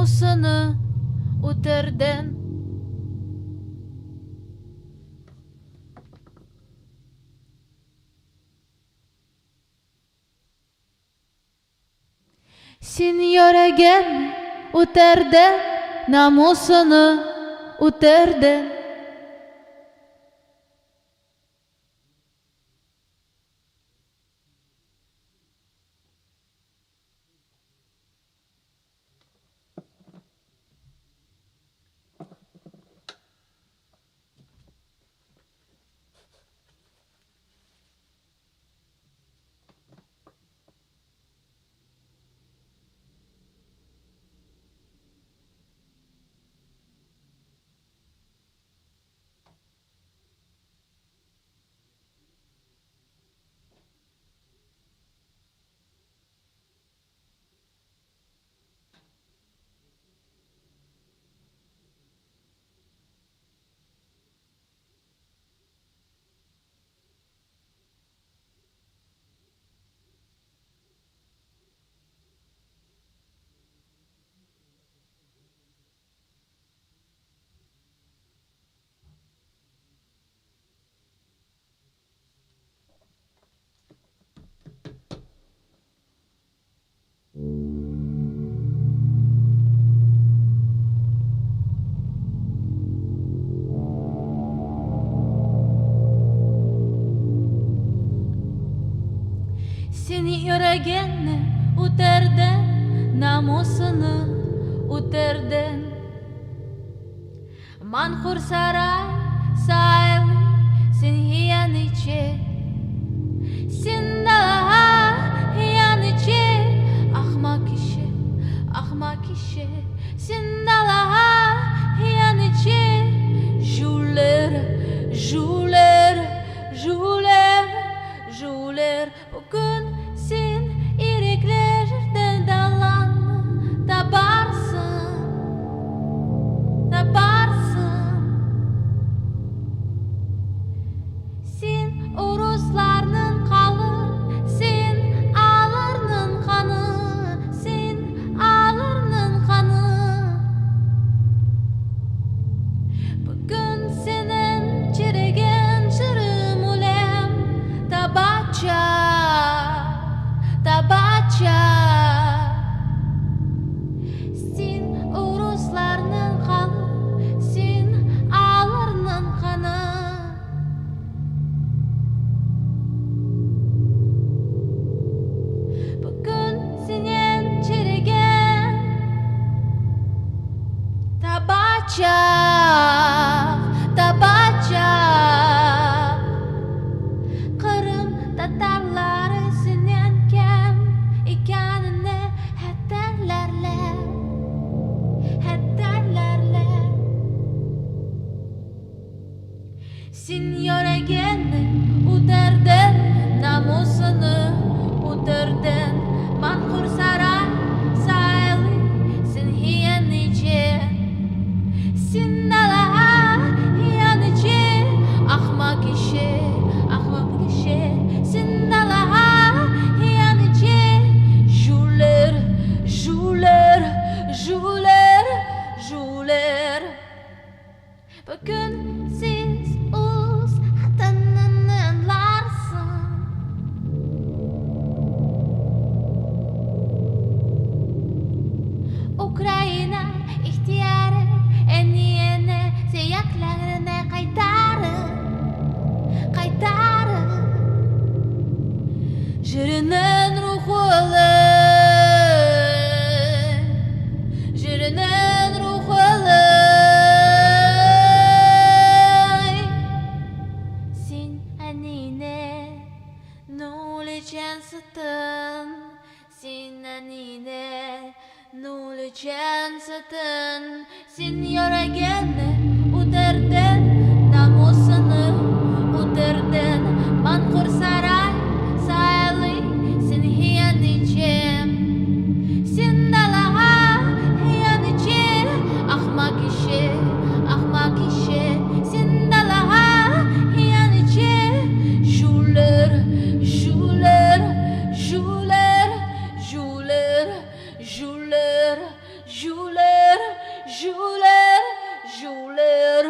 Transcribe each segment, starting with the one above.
namusunu utırdın. Sen yüreğin utırdın, namusunu utırdın. Yüreğini utırdın, namusunu utırdın. Manhur saray sayılı sen hiyaniçi, sen daha hiyaniçi. Ahmak işi, sen daha hiyaniçi. Juler, bugün sen ireklerden dalanı tabarsın. Sen oruzlarının kanı, sen ağlarının kanı. Bugün senin çireğin çırım ulem tabaca. Sen oruzlarının kanı, sen ağlarının kanı. Bugün senin çireğin tabaca. Kırım Tatarları senin kem ikanını hederlerle. Sen yüreğini utırdın, namusunu utırdın. Manhur saray sayılı sen hiyaniçi, sen daha hiyaniçi. Ahmak işi, sen daha hiyaniçi. Juler. Bugün siz uz hatınınlarsın. Ukrayna ihtiyarı en yeni seyaklarını kaytarır. Jürinin ruhulu. Sen anine nulacağın satın. Sen yüreğini utırdın, namusunu utırdın. Manhur saray sayılı sen hiyaniçim, sen daha hiyaniçi. Ahmak işi, sen daha hiyaniçi. Juler. Jouler, jouler,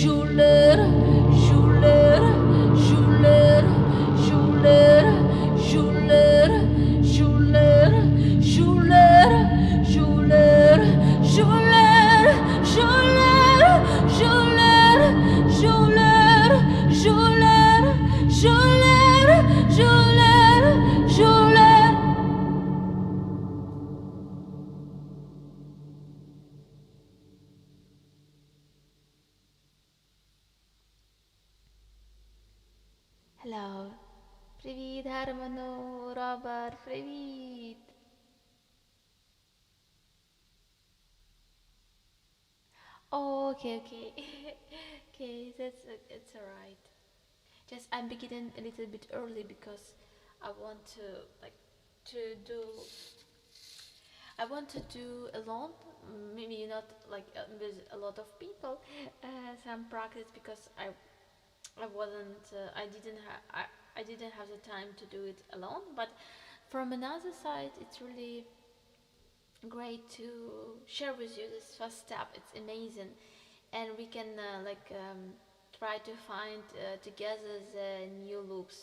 jouler, jouler, jouler, jouler, jouler, jouler, jouler, jouler, jouler, jouler, jouler, jouler, jouler, jouler, jouler, jouler. Hello. Привіт, Герману, Роберт, привіт. Oh, okay. Okay, it's alright. Just I'm beginning a little bit early because I want to like to do I want to do alone, maybe not like with a lot of people, some practice because I wasn't I didn't have the time to do it alone. But from another side, it's really great to share with you this first step. It's amazing, and we can try to find together the new loops.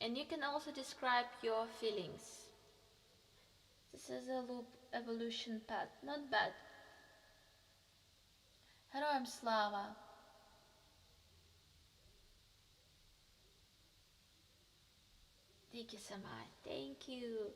And you can also describe your feelings. This is a loop evolution path, not bad. Героям слава! Thank you so much. Thank you.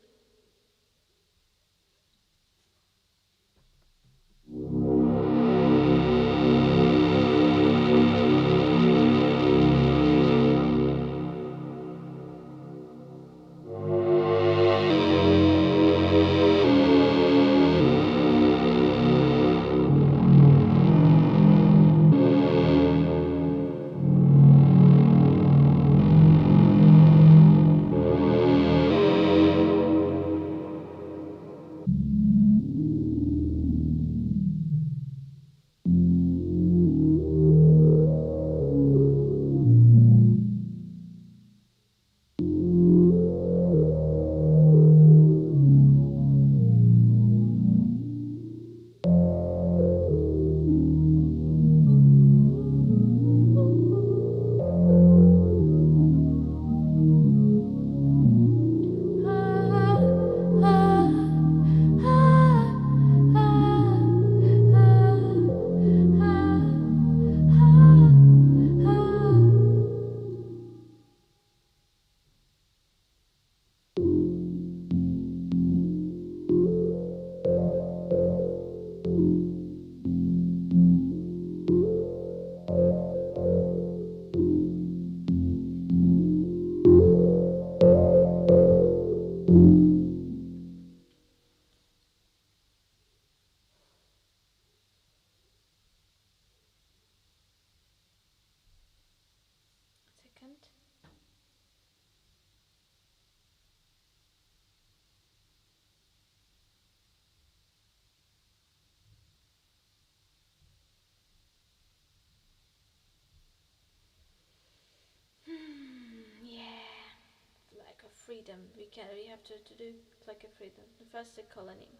Freedom. We have to do like a freedom. The first colony.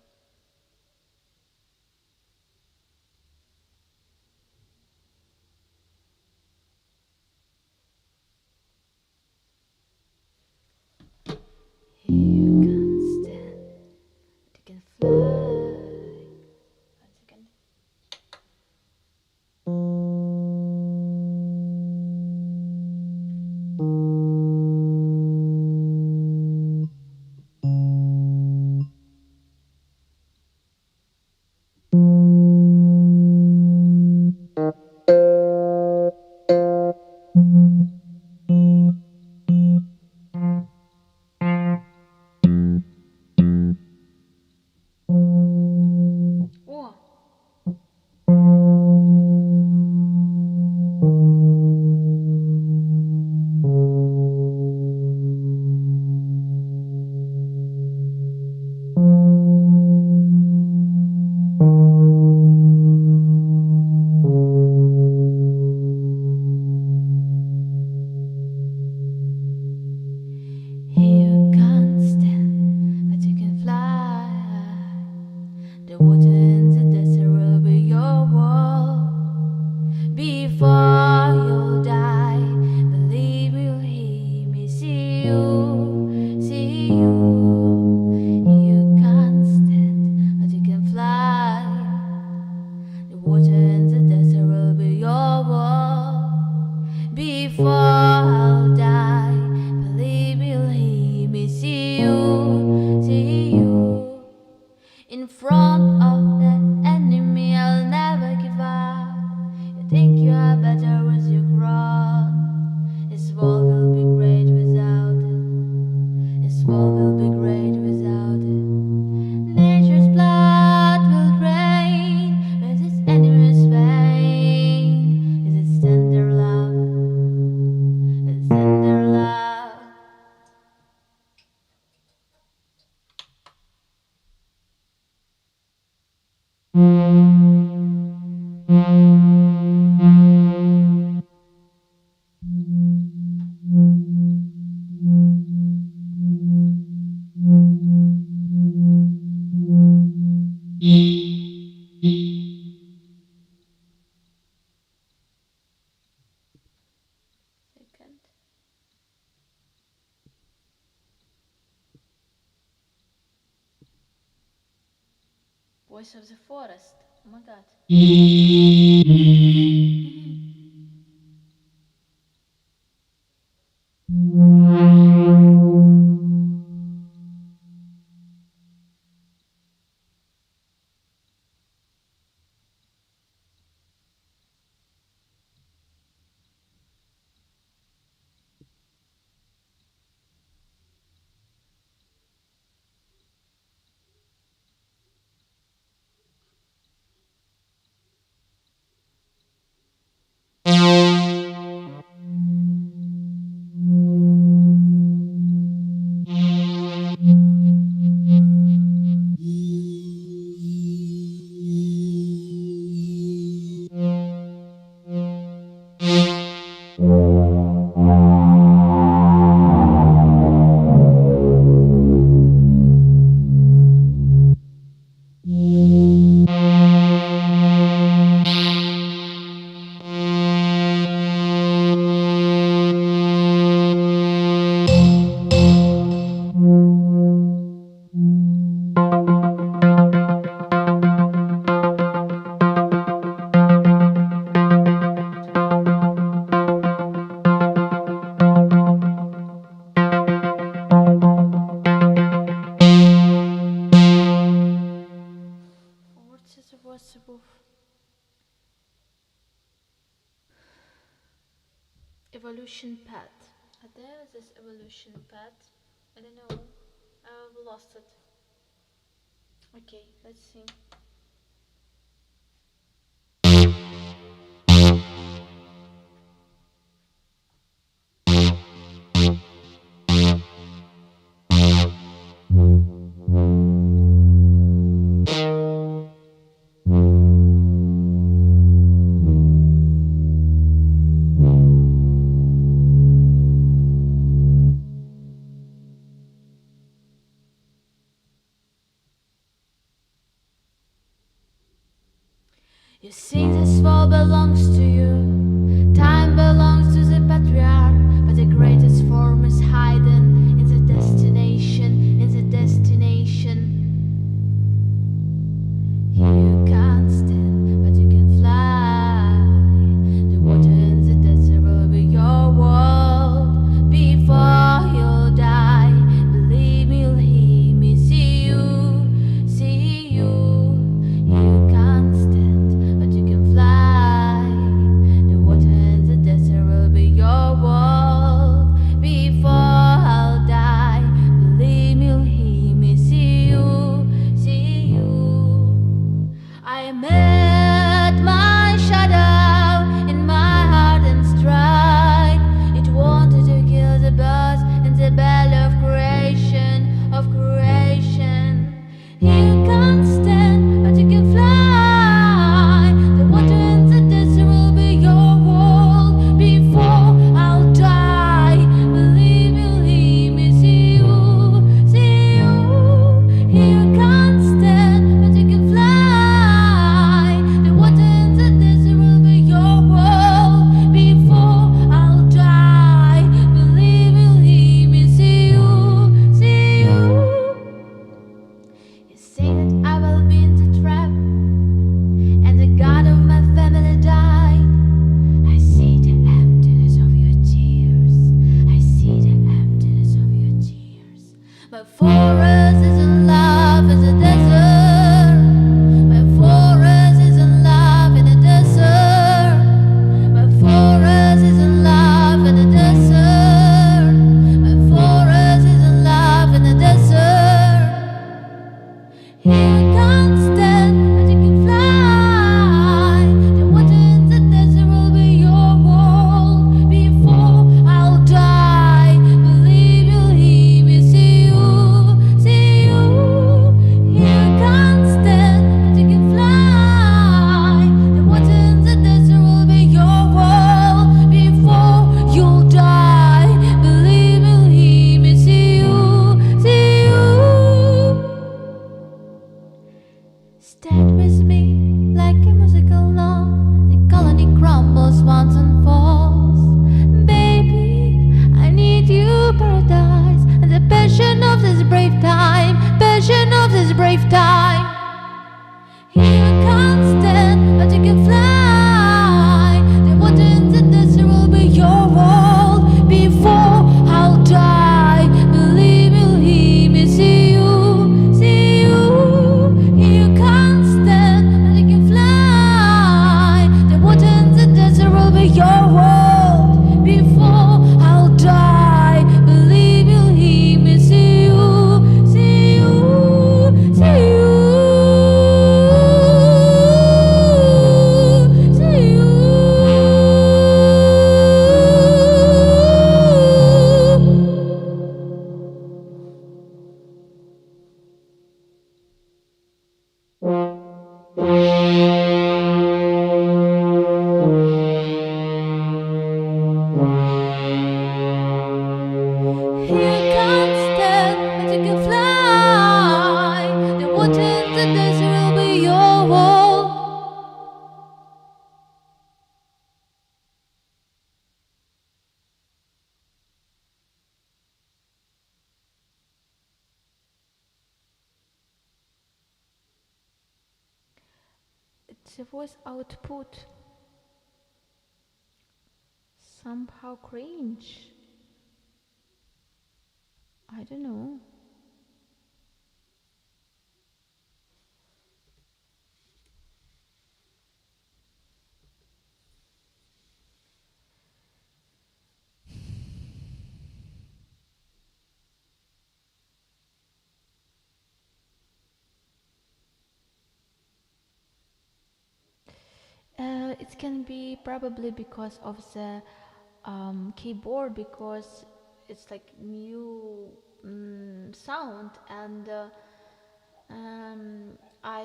You can stand, you can fly. 1 second. In front of the enemy, I'll never give up. You think you are better with your crown. This world will be great without it. This world will be great without it. Nature's blood will rain with its enemy's vein. With its tender love, with its tender love. Second. Voice of the forest. Oh my god. Evolution path. There is this evolution path. I don't know. I've lost it. Okay, let's see. You see, this world belongs to you. Time belongs to the patriarch, but the greatest form is hidden in the destination, in the destination. You can't stand, but you can fly. The water and the desert will be your world before you'll die. Believe me, you'll hear me, see you, see you. You can't stand, but you can fly. The water and the desert will be your world can't stand, but you can fly. The water in the desert will be your world before I'll die. Believe you'll hear me, see you. You can't stand, but you can fly. The water in the desert will be your world before you'll die. Believe you'll hear me, see you. Stand with me like a musical note. The colony crumbles once and falls. Baby, I need you, paradise, and the passion of this brave time, passion of this brave time. You can't stand, but you can fly. The water in the desert will be your world before I'll die. Believe you'll hear me, see you. You can't stand, but you can fly. The water in the desert will be your world before I'll die. Believe you'll hear me, see you. You can't stand, but you can fly. The water in the desert will be your world. The voice output somehow cringe. I don't know. It can be probably because of the keyboard, because it's like new sound, and I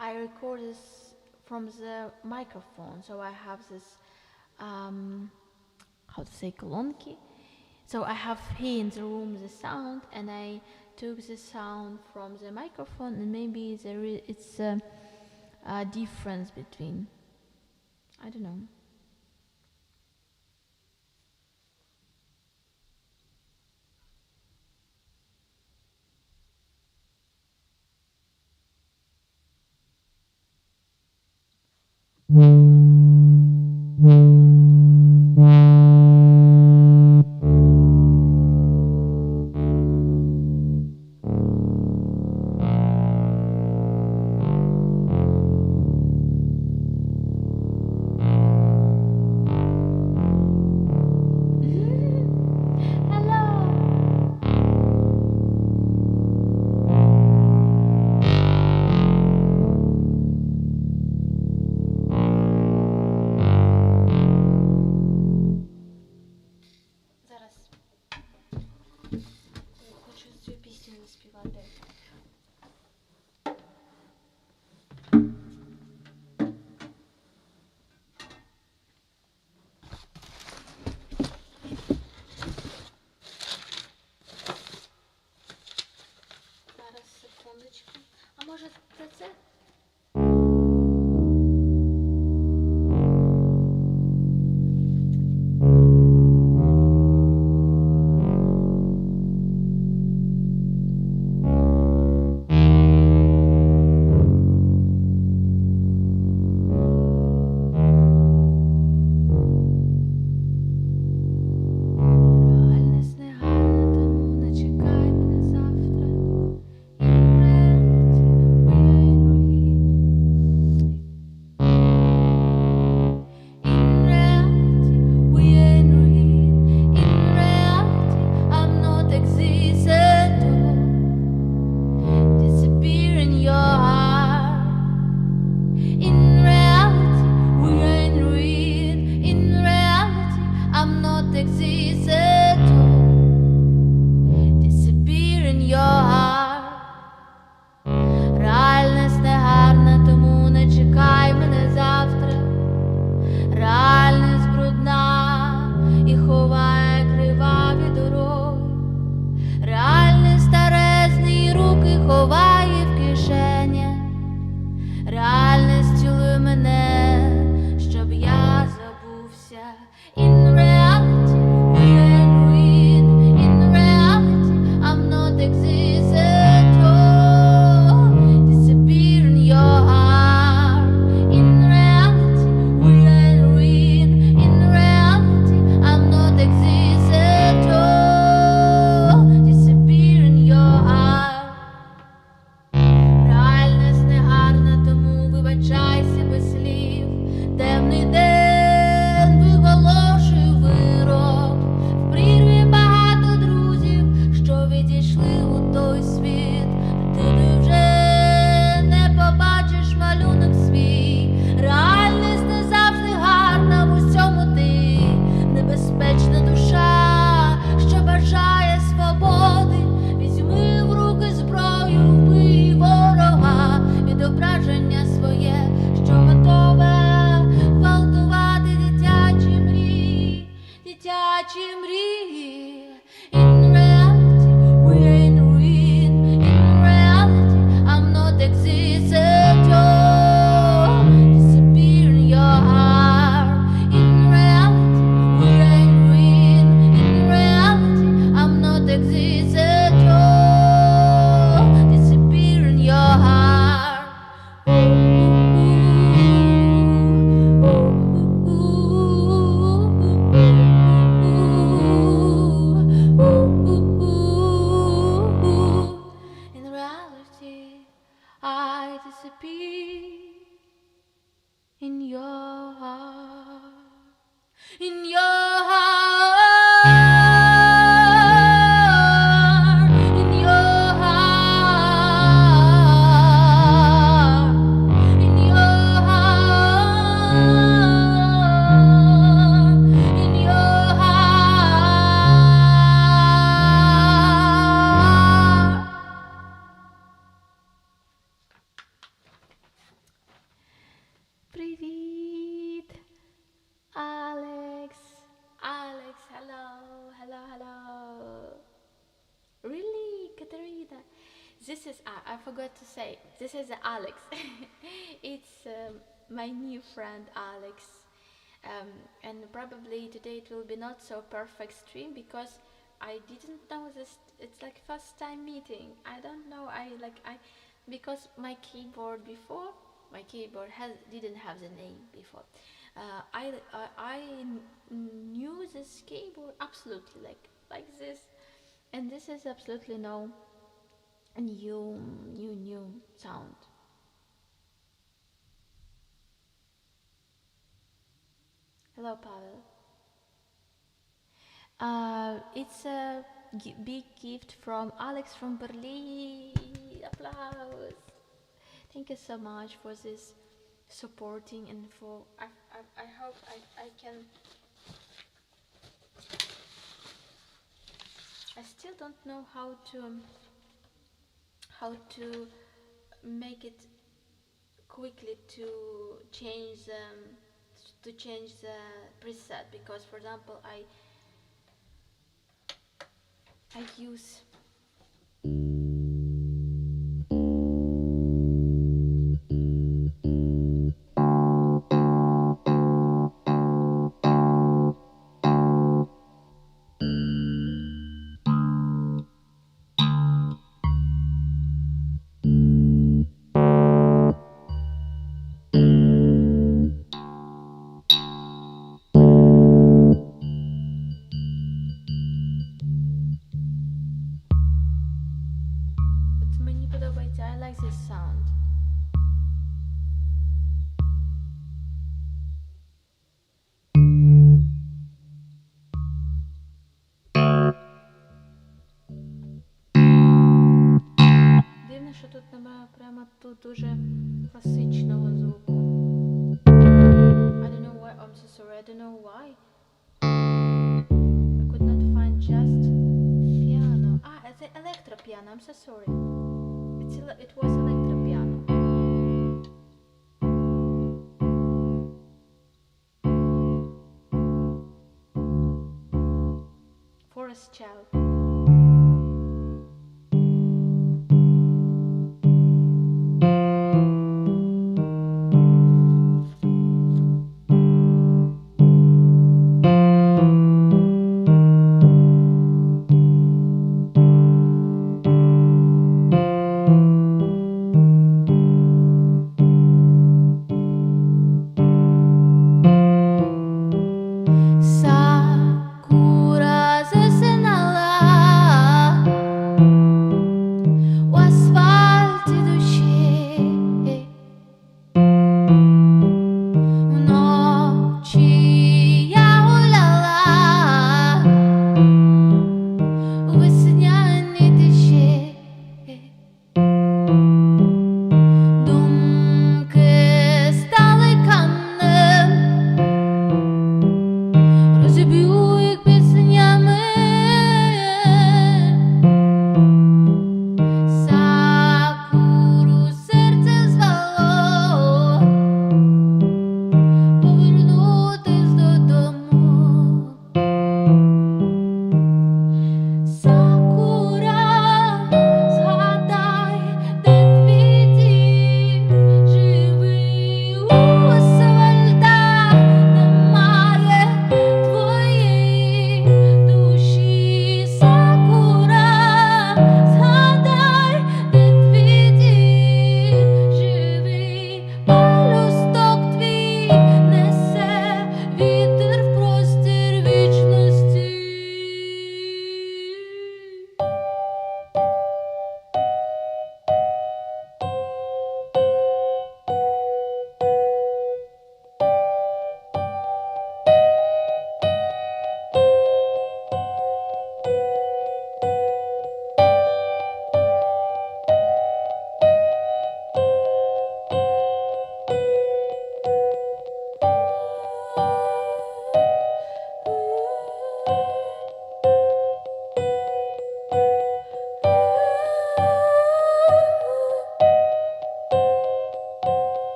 record this from the microphone, so I have this how to say kolonki. So I have here in the room the sound, and I took the sound from the microphone, and maybe it's a difference between, I don't know. А може це? In reality, we're in ruin. In reality, I'm not exist at all. Disappear in your heart. In reality, we're in ruin. In reality, I'm not exist at all. Disappear in your heart. Реальність негарна, тому вибачайся без слів. Темний день виголошує вирок. В прірві багато друзів, що відійшли у той світ. Ти вже не побачиш малюнок свій. Реальність не завжди гарна, в усьому ти. Небезпечна душа, що бажає свободи. Візьми в руки зброю, вбий ворога. Відображення своє, що готове гвалтувати дитячі мрії, дитячі мрії. In reality, we're in ruin. In reality, I'm not exist at all. Disappear in your heart. In reality, we're in ruin. In reality, I'm not exist at all. Disappear in your heart. In reality, I disappear in your heart. In your heart. In your heart. In your heart. In your heart. Привіт, Alex. Alex, hello, hello, hello. Really, Katerina? This is, I forgot to say, this is Alex. It's my new friend, Alex. And probably today it will be not so perfect stream because I didn't know this. It's like first time meeting. I don't know. Because my keyboard before, my keyboard didn't have the name before. I knew this keyboard absolutely like this, and this is absolutely no new sound. Hello, Pavel. It's a big gift from Alex from Berlin. Applause. Thank you so much for this supporting and for I hope I can. I still don't know how to make it quickly to change the preset, because for example I use тут дуже класичного звуку. I don't know why, I'm so sorry, I don't know why. I could not find just piano. It's an electro piano, I'm so sorry. It was electro piano. Forest Child.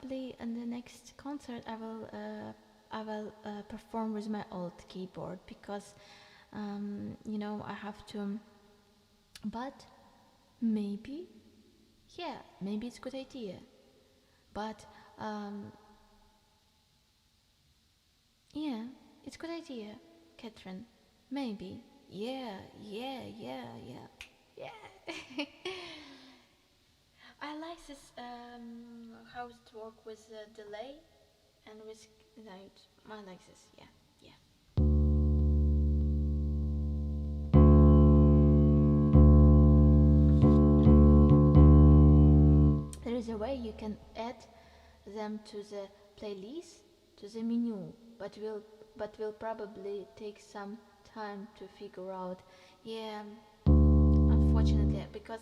probably in the next concert I will perform with my old keyboard because I have to. But maybe, yeah, maybe it's a good idea. But yeah, it's a good idea, Catherine. Maybe. Yeah. I like this how it work with delay and with note. I like this. Yeah. There is a way you can add them to the playlist, to the menu, but will probably take some time to figure out. Yeah, unfortunately, because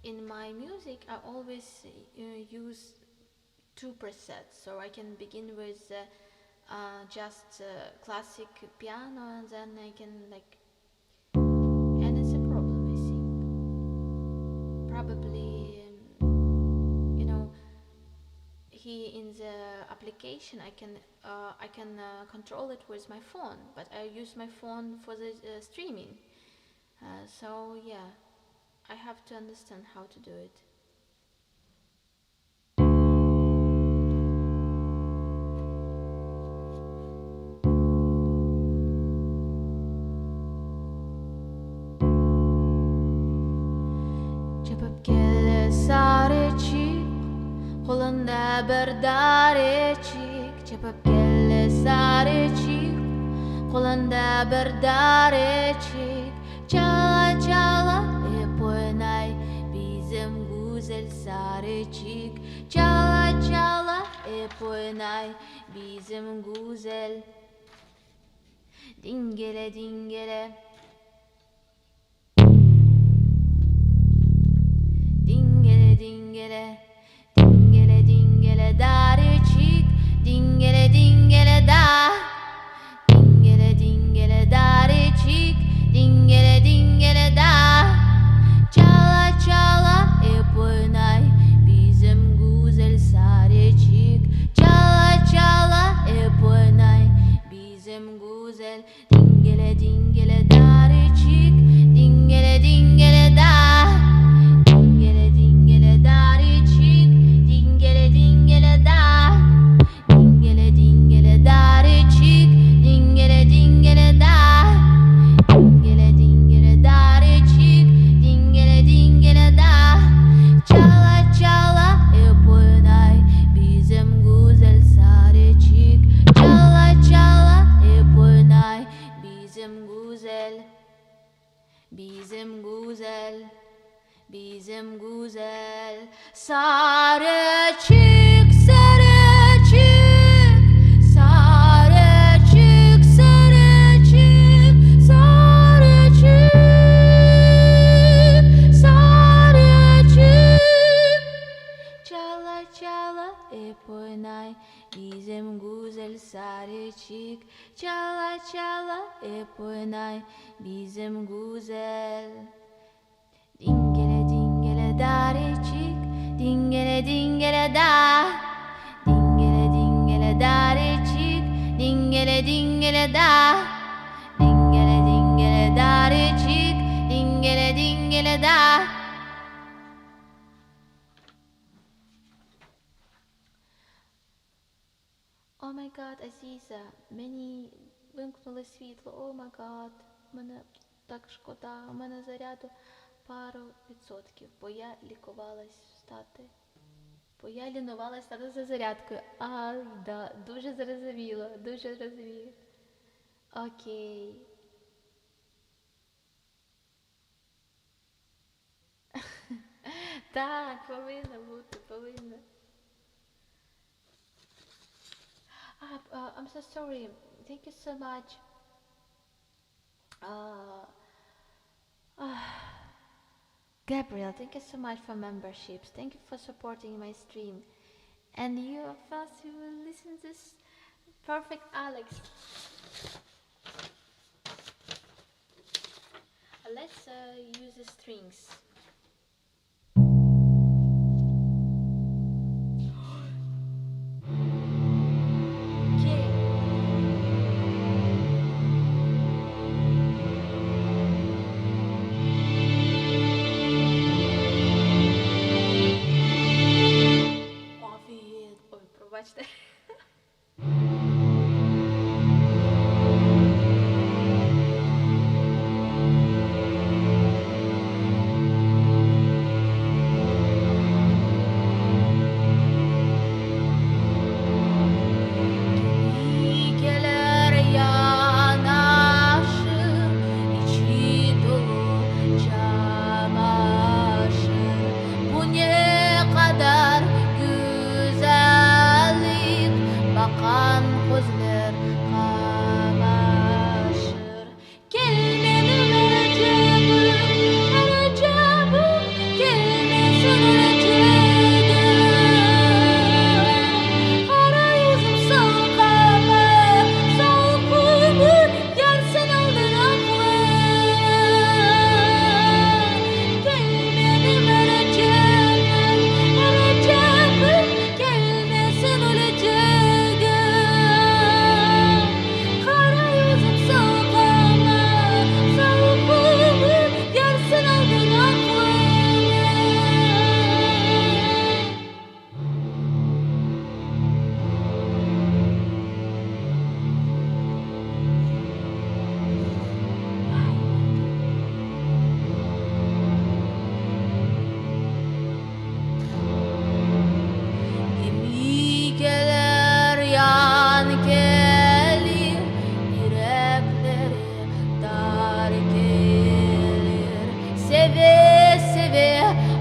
in my music I always use two presets, so I can begin with just classic piano, and then I can and it's a problem, I think. Probably, here in the application I can control it with my phone, but I use my phone for the streaming. So yeah, I have to understand how to do it. Kolunda bir darechik, chapab kelle sarechik. Kolunda bir darechik, chala chala epoynay bizim güzel sarechik. Chala chala epoynay bizim güzel. Dingele dingele, dingele dingele. Dingele darechik, dingele dingele da, dingele darechik, dingele da. Chala chala epoynay bizim güzel sarechik. Chala chala epoynay bizim güzel. Dingele darechik, dingele da. Bizim güzel sarıçık sarıçık sarıçık sarıçık sarıçık sarıçık çala çala epoynay bizim güzel sarıçık çala çala epoynay bizim güzel. Dingele darechik, dingele da, dingele darechik, dingele da, dingele darechik, dingele da. Oh my God, Aziza, мені вимкнули світло. Oh my God, мене так шкода, у мене заряду пару відсотків, бо я лінувалась стати за зарядкою. Да, дуже зрозуміло. Окей. Так, повинно бути. I'm so sorry. Thank you so much. Gabriel, thank you so much for memberships. Thank you for supporting my stream. And you of us who will listen to this perfect Alex. Let's use the strings. much. Gelir yanaşır, içi dolu çamaşır. Bu ne kadar güzellik, bakan gözler kamaşır. Gelmenin Recep'im, gelmesin Recep'im. Kara yüzüm salkama, salkımı yersen aldın aklım. Gelmenin Recep'im, Recep'im, gelmesin öleceğim. Kara yüzüm salkama, salkımı yersen aldın aklım. Gemi gelir yan gelir, yürekleri dar gelir. Seve seve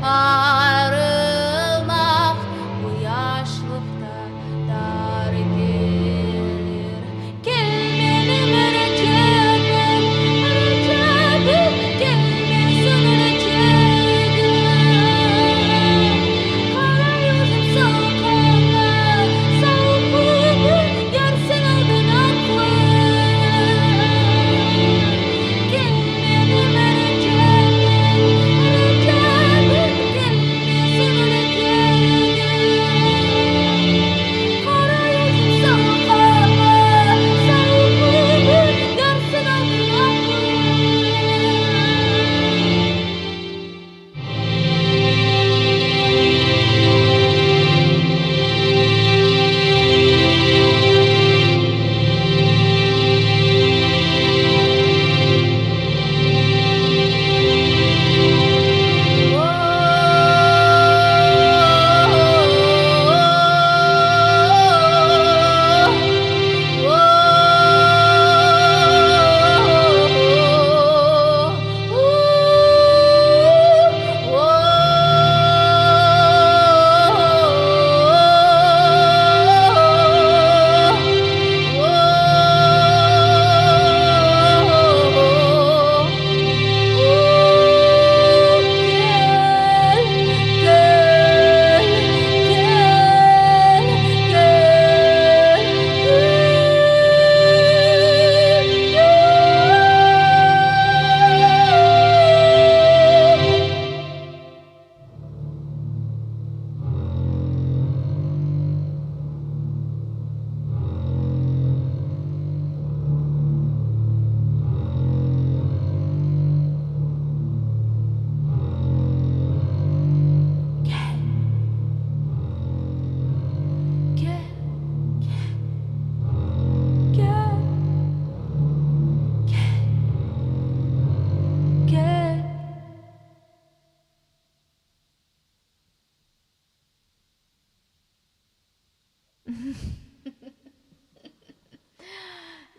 ayrılmak bu yaşlıkta dar gelir. Gelmenin Recep'im, Recep'im, gelmesin öleceğim. Kara yüzüm salkama, salkımı yersen aldın aklım. Gelmenin Recep'im, Recep'im, gelmesin öleceğim. Kara yüzüm salkama, salkımı yersen aldın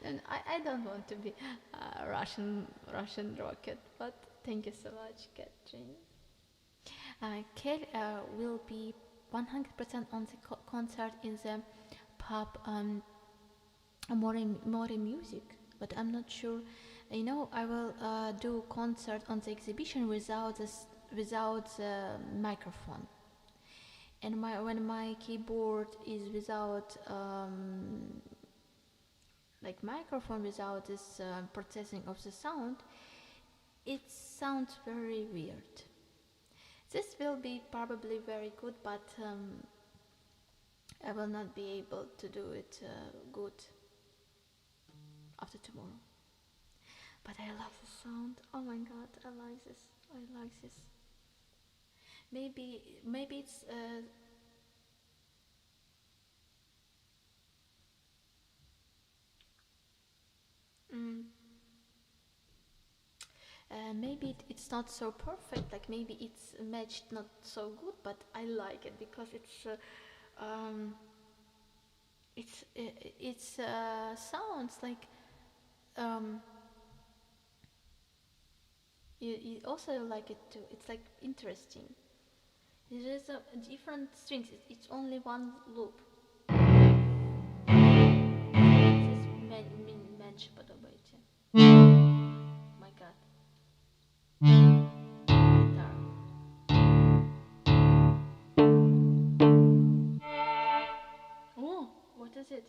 And I don't want to be a Russian rocket, but thank you so much, Catherine. Kel will be 100% on the concert in the pub more music, but I'm not sure. You know, I will do concert on the exhibition without the microphone. And when my keyboard is without like microphone, without this processing of the sound, it sounds very weird. This will be probably very good, but I will not be able to do it good after tomorrow. But I love the sound. Oh my god, I like this. I like this. Maybe it's Maybe it's not so perfect, like maybe it's matched not so good, but I like it because it's sounds like you also like it too. It's like interesting. There is a different strings. It's only one loop. This is меньше подобається. My God. Guitar. Oh, what is it?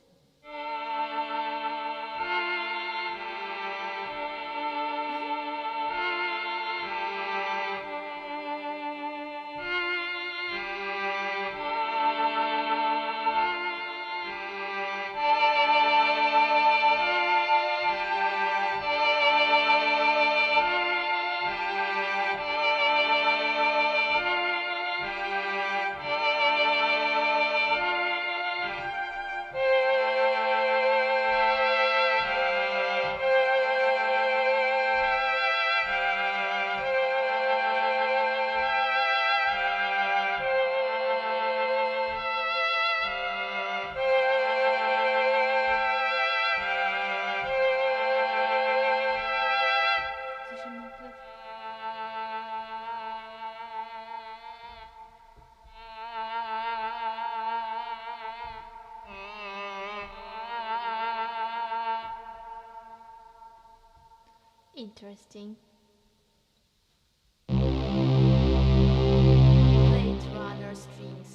Interesting. Blade Runner strings.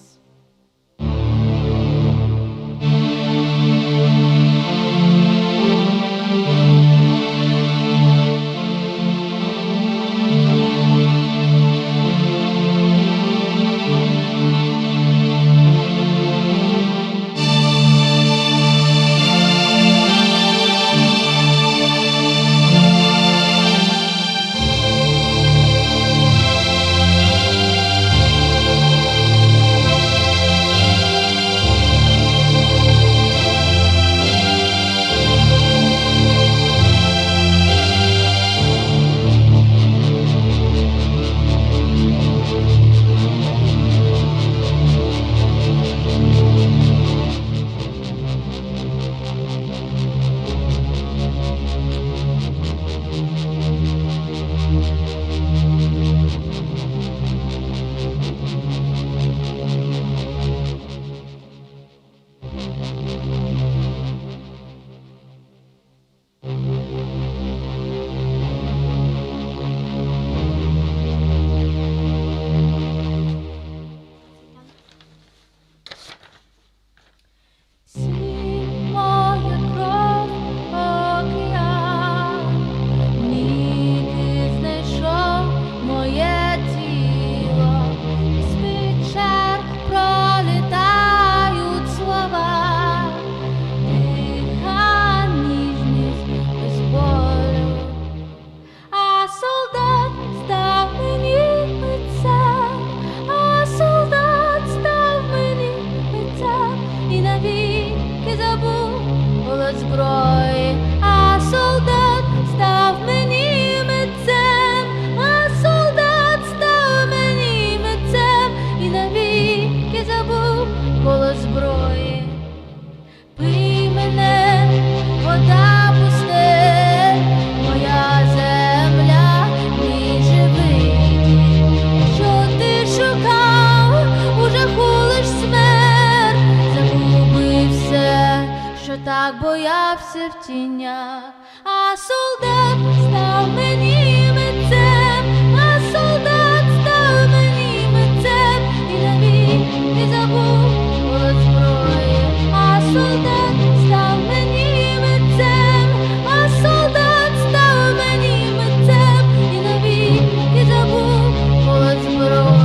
Боявся в тінях, а солдат став мені митцем, а солдат став мені митцем, і навіки забув голос зброї, а солдат став мені митцем, а солдат став мені митцем, і навіки забув голос зброї.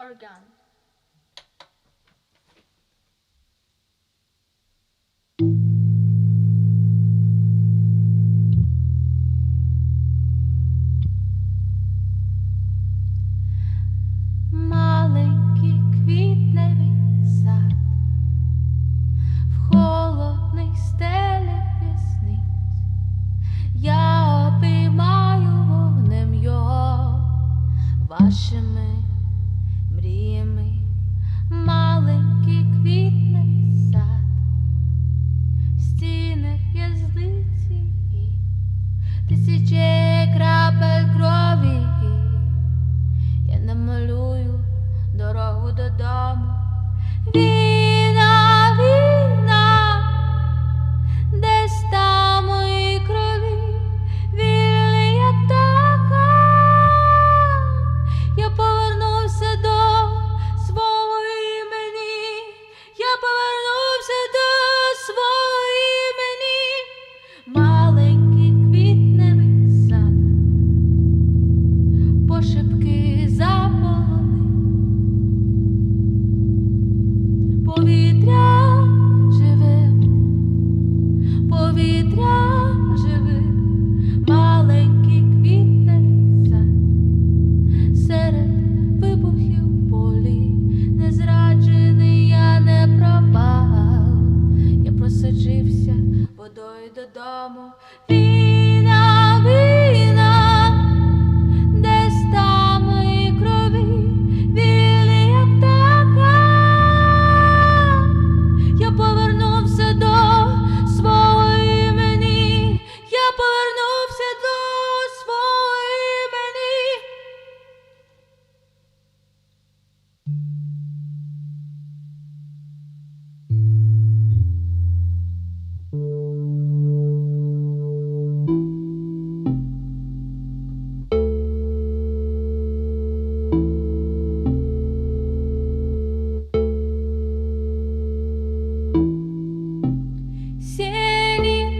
organ. Маленький квітневий сад в холодних стелях в'язниць. Я обіймаю вогнем його вашими мріями. Маленький квітневий сад в стінах в'язниці, тисячі крапель крові. Я намалюю дорогу додому. Війна, війна, десь там мої крові, вільний як птаха. Я повернувся до свого імені, я повернувся до свого імені. Маленький квітневий сад, пошепки заполони, повітря живе, повітря живе. Маленький квітневий сад серед вибухів полі, не зраджений, я не пропав, я просочився водою додому. Війна, війна, десь там мої крові, вільний як птаха. Я повернувся до свого імені, я повернувся до свого імені. Senin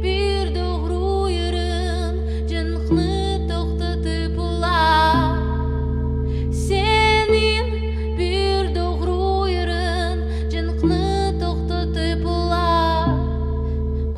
bir doğru yarın canını toxtatıb ular. Senin bir doğru yarın canını toxtatıb ular.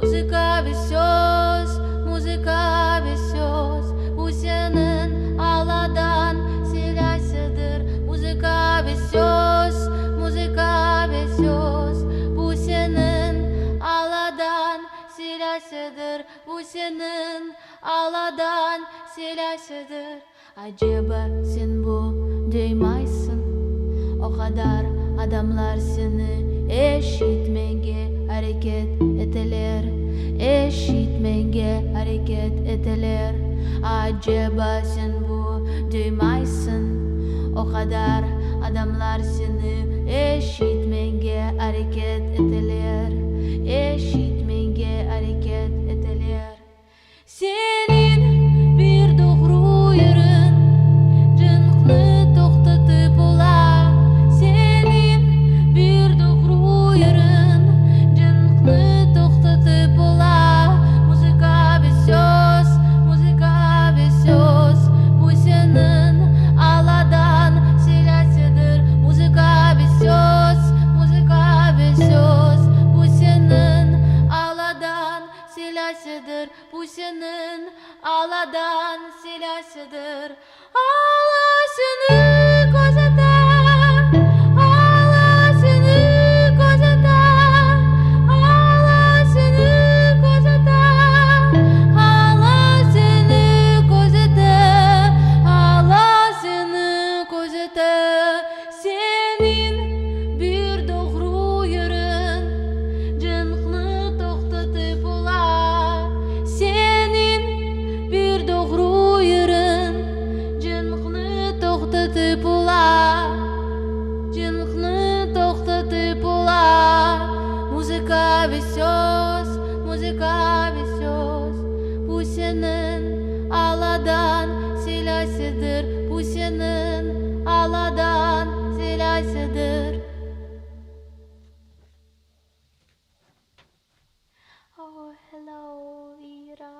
Muzika ve söz, muzika ve söz, bu senin ağladan silasıdır. Muzika ve söz, muzika ve söz, bu senin ağladan silasıdır. Bu senin ağladan silasıdır. Acaba sen bu duymaysın, o kadar adamlar seni eşitmeye hareket eteler, eşitmeye hareket eteler. Acaba sen bu duymaysın, o kadar adamlar seni eşitmeye hareket eteler, eşitmeye hareket eteler. Senin bir doğru yarın canını toxtatıb ular. Senin bir doğru yarın canını toxtatıb ular. Muzika ve söz, muzika ve söz, bu senin ağladan silasıdır. Muzika ve söz, muzika ve söz, bu senin ağladan silasıdır. Bu senin ağladan silasıdır. Ağlasını kozatar, ağlasını kozatar, ağlasını kozatar, ağlasını kozatar, ağlasını kozatar. Senin bir doğru yarın canını toxtatıb ular. Senin bir doğru yarın canını toxtatıb ular. Canını toxtatıb ular. Muzika ve söz, muzika ve söz, bu senin ağladan silasıdır. Bu senin ağladan silasıdır. Oh, hello, Ira.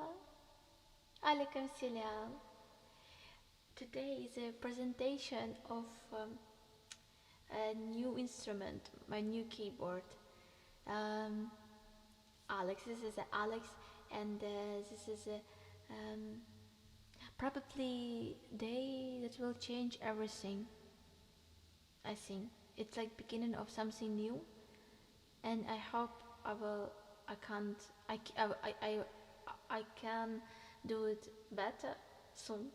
Alaikum salam. Today is a presentation of a new instrument, my new keyboard. Alex, this is Alex, and this is probably day that will change everything. I think it's like beginning of something new, and I hope I can't I can do it better soon.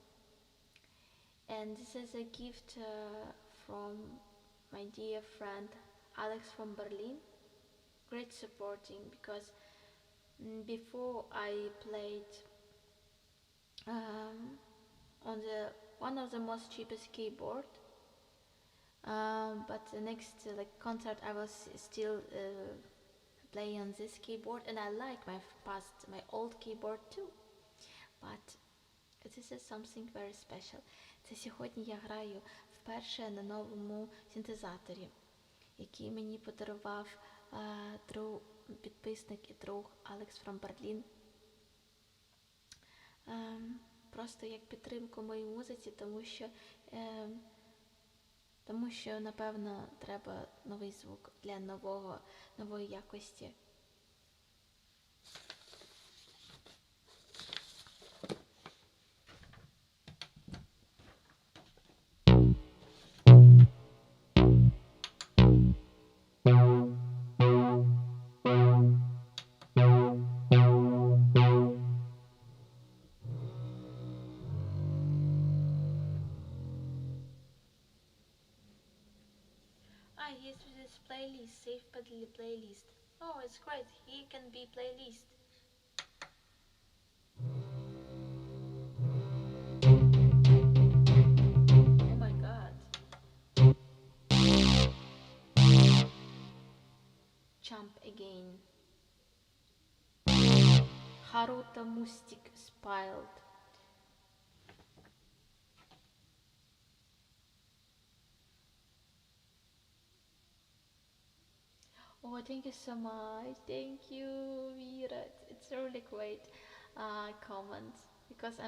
And this is a gift from my dear friend Alex from Berlin. Great supporting, because before I played on the one of the most cheapest keyboard, but the next concert I was still playing on this keyboard, and I like my old keyboard too, but this is something very special. Це сьогодні я граю вперше на новому синтезаторі, який мені подарував підписник і друг Алекс from Berlin. Просто як підтримку моїй музиці, тому що напевно треба новий звук для нової якості. He's with his playlist, save pedally playlist. Oh, it's great. He can be playlist. Oh my god. Jump again. Haruta Mustik spiled. Oh, thank you so much. Thank you, Vera. It's a really great comment, because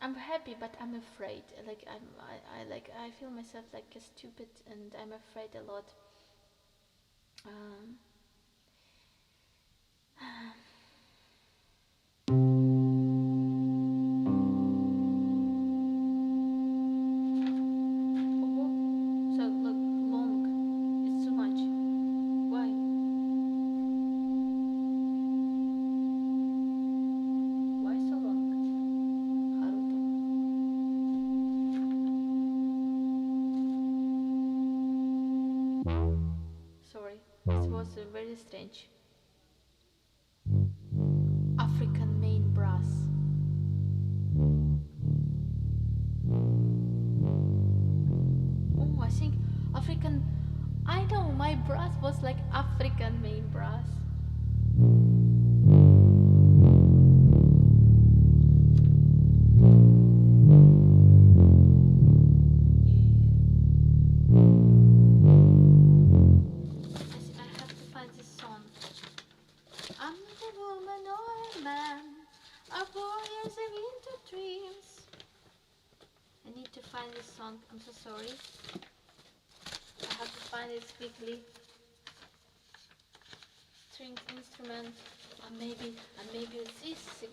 I'm happy, but I'm afraid. I feel myself like a stupid, and I'm afraid a lot. Very strange. African main brass. Oh, I think African. I know my brass was like African main brass. I'm so sorry. I have to find it quickly. String instrument, and maybe this.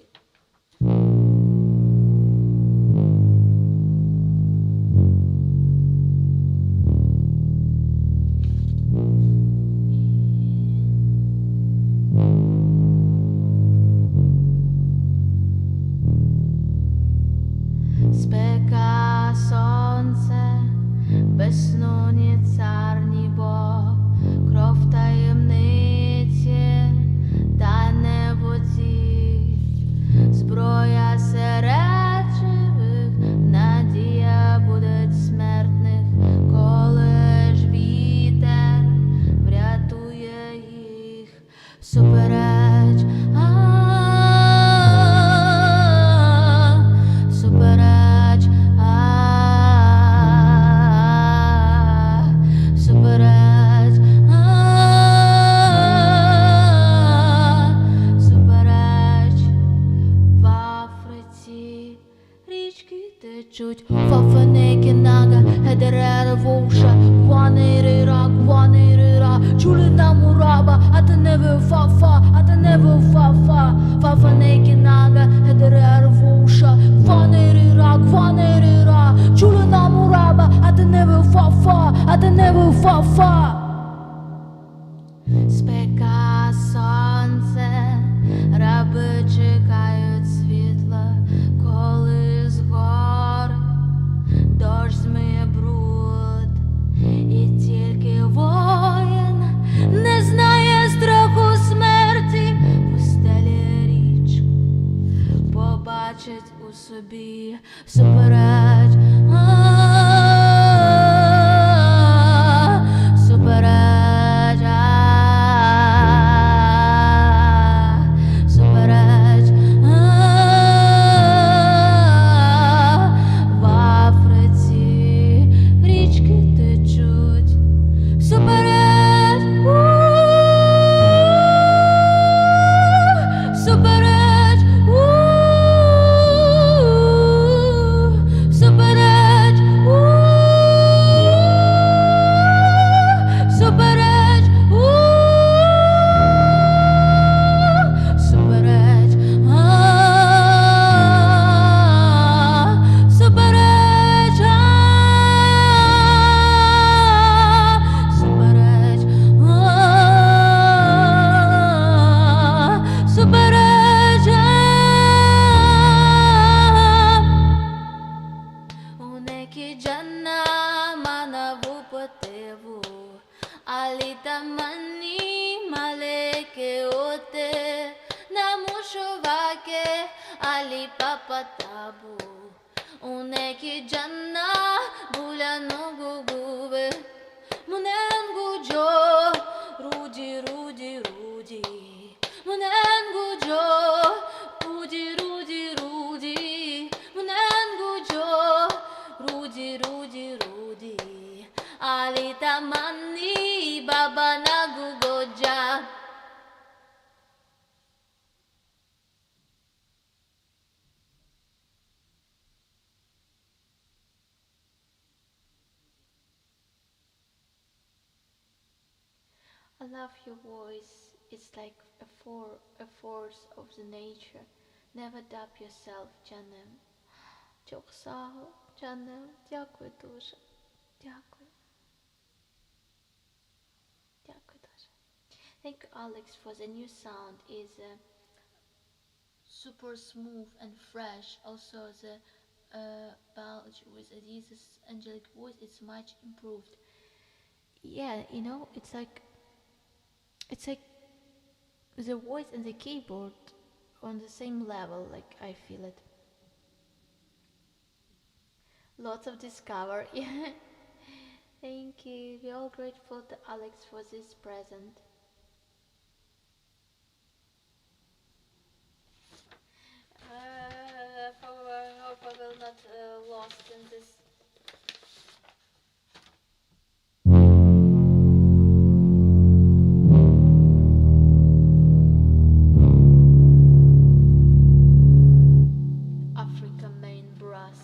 річки течуть, фафанеки нага, гедерера вовша, гванейрира, чулина мураба, а ти не вифафа, фафанеки нага, гедерера вовша, гванейрира, чулина мураба, а ти не вифафа. Спека, сонце, раби чекають світла, коли з гор дощ змиє бруд, і тільки воїн не знає страху смерті, пустелі річку побачить у собі супереч. I love your voice. It's like a force of the nature. Never doubt yourself, Janem. Çok sağ ol, Janem. Дякую дуже. Дякую. Дякую дуже. Thank you, Alex, for the new sound. Is super smooth and fresh. Also, the bulge with Aziz's angelic voice is much improved. Yeah, you know, it's like the voice and the keyboard on the same level, like I feel it. Lots of discovery. Thank you. We're all grateful to Alex for this present. I hope I will not lost in this. Africa main brass.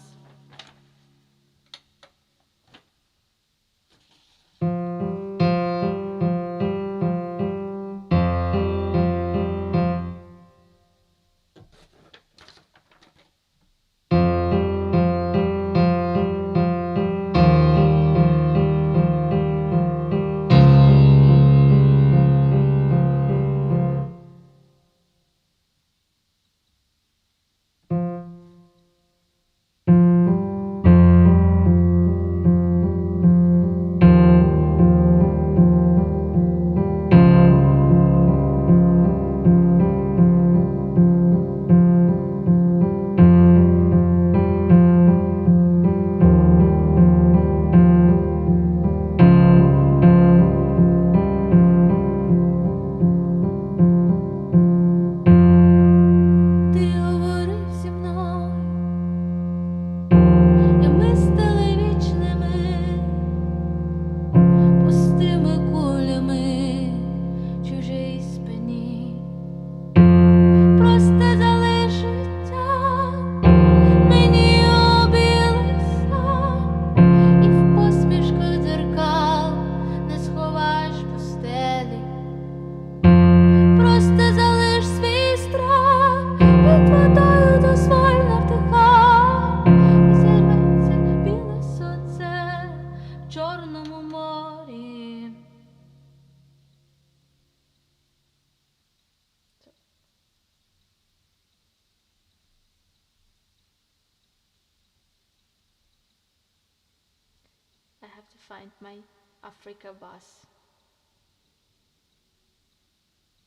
to find my Africa bus.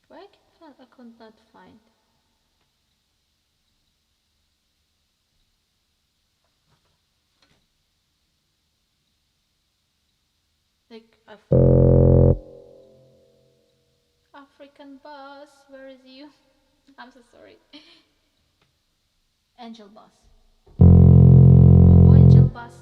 Why I could not find? Like African bus, where is you? I'm so sorry. Angel bus. Oh, angel bus.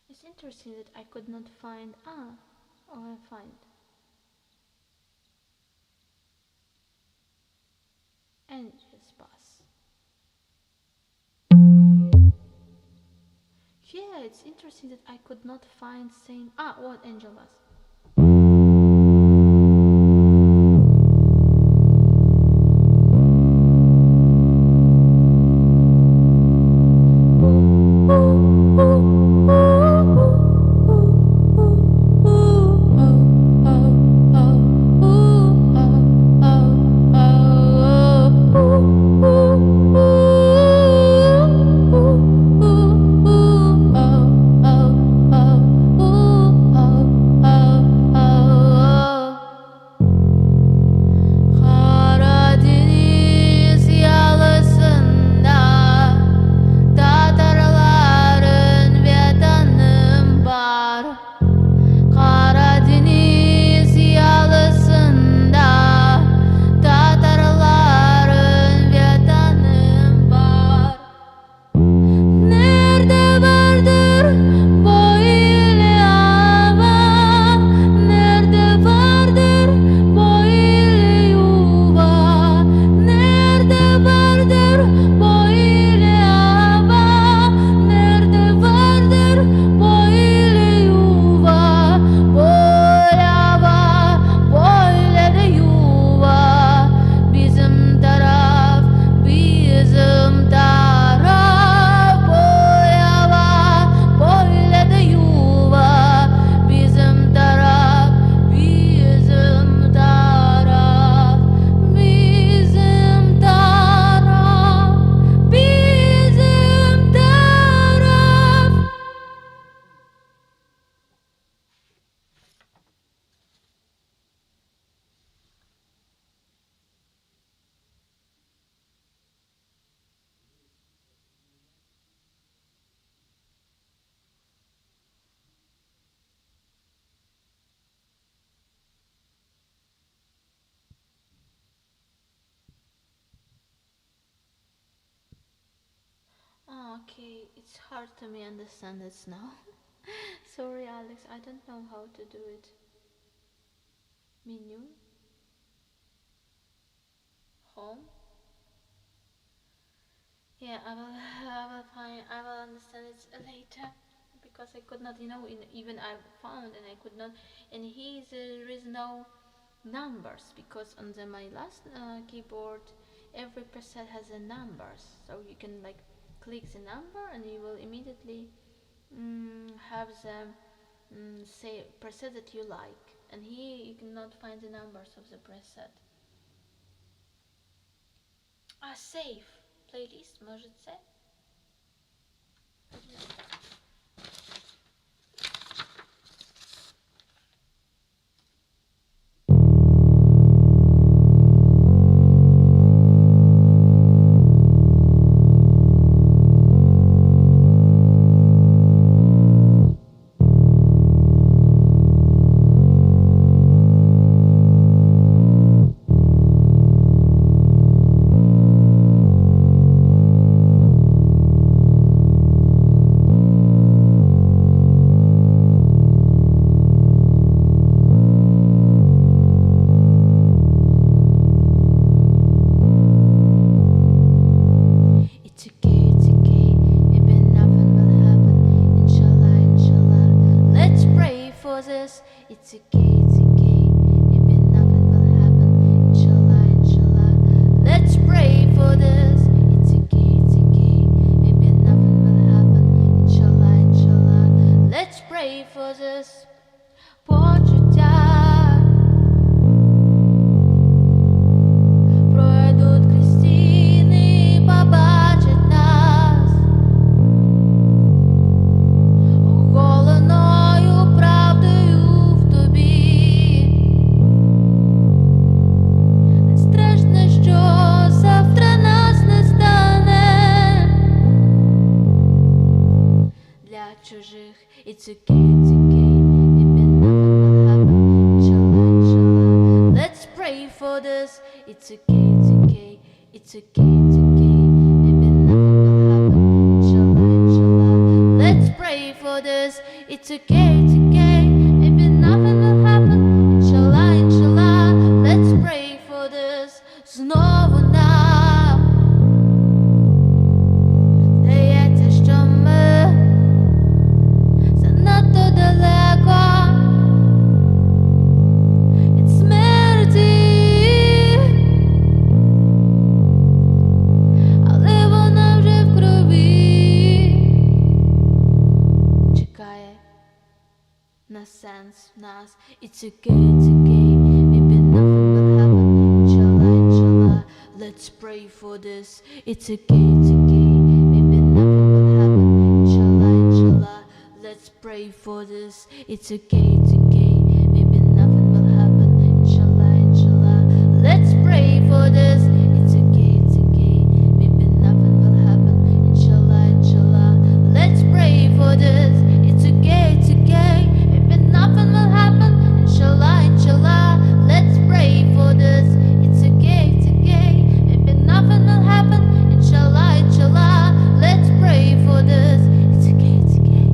It's interesting that I could not find. I find. Angel's bus. Yeah, it's interesting that I could not find same. What angel bus? Okay, it's hard to me understand this now. Sorry, Alex, I don't know how to do it. Menu, home. Yeah, I will understand it later because I could not, even I found and I could not. And here there is no numbers because on my last keyboard, every preset has a numbers, so you can like click the number and you will immediately have the say preset that you like. And here you cannot find the numbers of the preset. Save playlist, может ser? It's okay, maybe nothing will happen. Inshallah, inshallah. Let's pray for this. It's okay, maybe nothing will happen. Inshallah, inshallah. Let's pray for this. Почуття пройдуть крізь стіни, побачать нас оголеною правдою в тобі. Не страшно, що завтра нас не стане. Для чужих it's okay, maybe nothing will happen. Inshallah, inshallah. Let's pray for this. It's okay, maybe nothing will happen. Inshallah, inshallah. Let's pray for this. It's okay, maybe nothing will happen. Inshallah, inshallah. Let's pray for this. Знову нам здається, що ми занадто далеко від смерті, але вона вже в крові чекає на сенс в нас. It's okay, maybe nothing will happen. Inshallah, inshallah. Let's pray for this. It's okay, maybe nothing will happen. Inshallah, inshallah. Let's pray for this. It's okay, maybe nothing will happen. Inshallah, inshallah. Let's pray for this. It's okay, maybe nothing will happen. Inshallah, inshallah. Let's pray for this. It's okay, maybe nothing will happen. Inshallah, inshallah. Let's pray for this. It's okay, maybe nothing will happen. Inshallah, inshallah. Let's pray for this. It's okay, it's okay.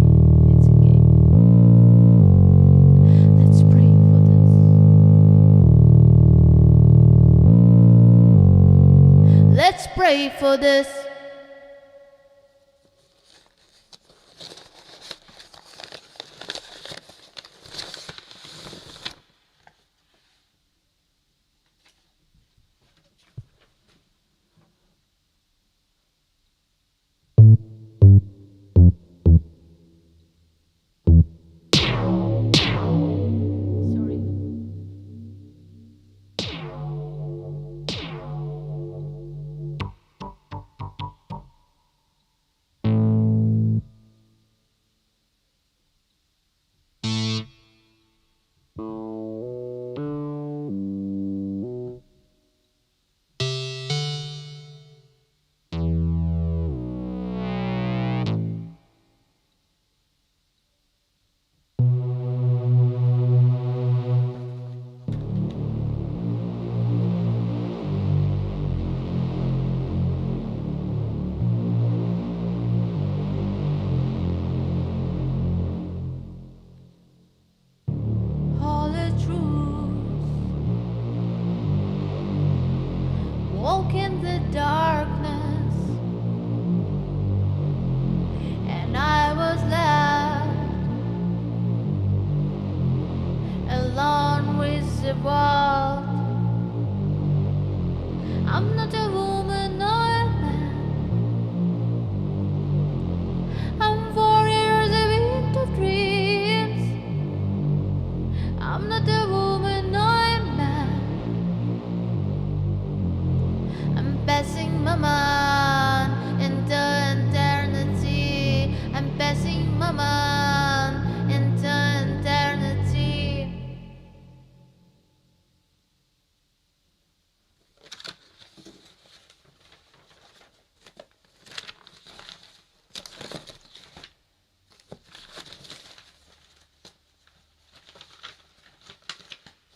Let's pray for this. Let's pray for this. Sorry. in the darkness, and I was left alone with the world. I'm not a woman or a man. I'm warrior, the wind of dreams. I'm not a woman or a man. I'm passing my mind into eternity. I'm passing my mind into eternity.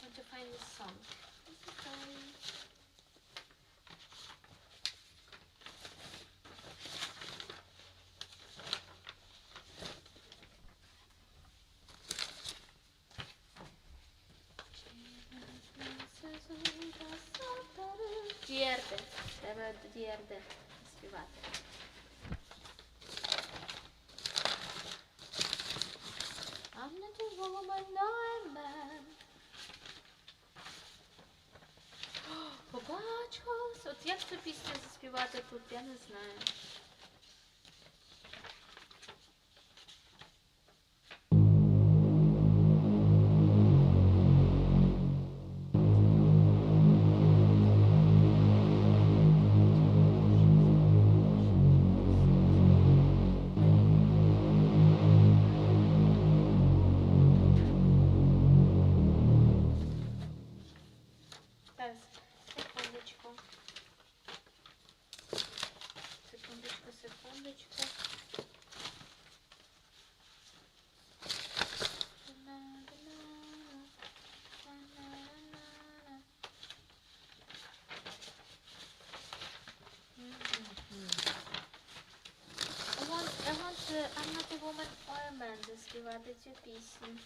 Want to find this song. This is very... Дієрде. Треба до дієрде співати. I'm not a woman, no a man. Побачилась. От як цю пісню заспівати тут, я не знаю. Зараз, секундочку. Секундочку. I'm not a woman or a man заспівати цю пісню.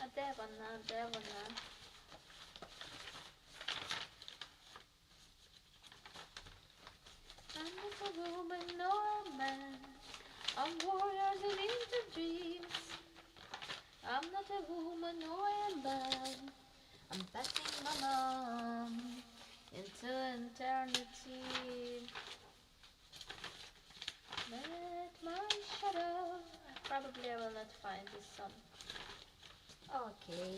А де вона? Де вона? I'm not a woman nor a man. I'm warriors in winter dreams. I'm not a woman nor a man. I'm passing my mom into eternity. Let my shadow. Probably I will not find this song. Okay.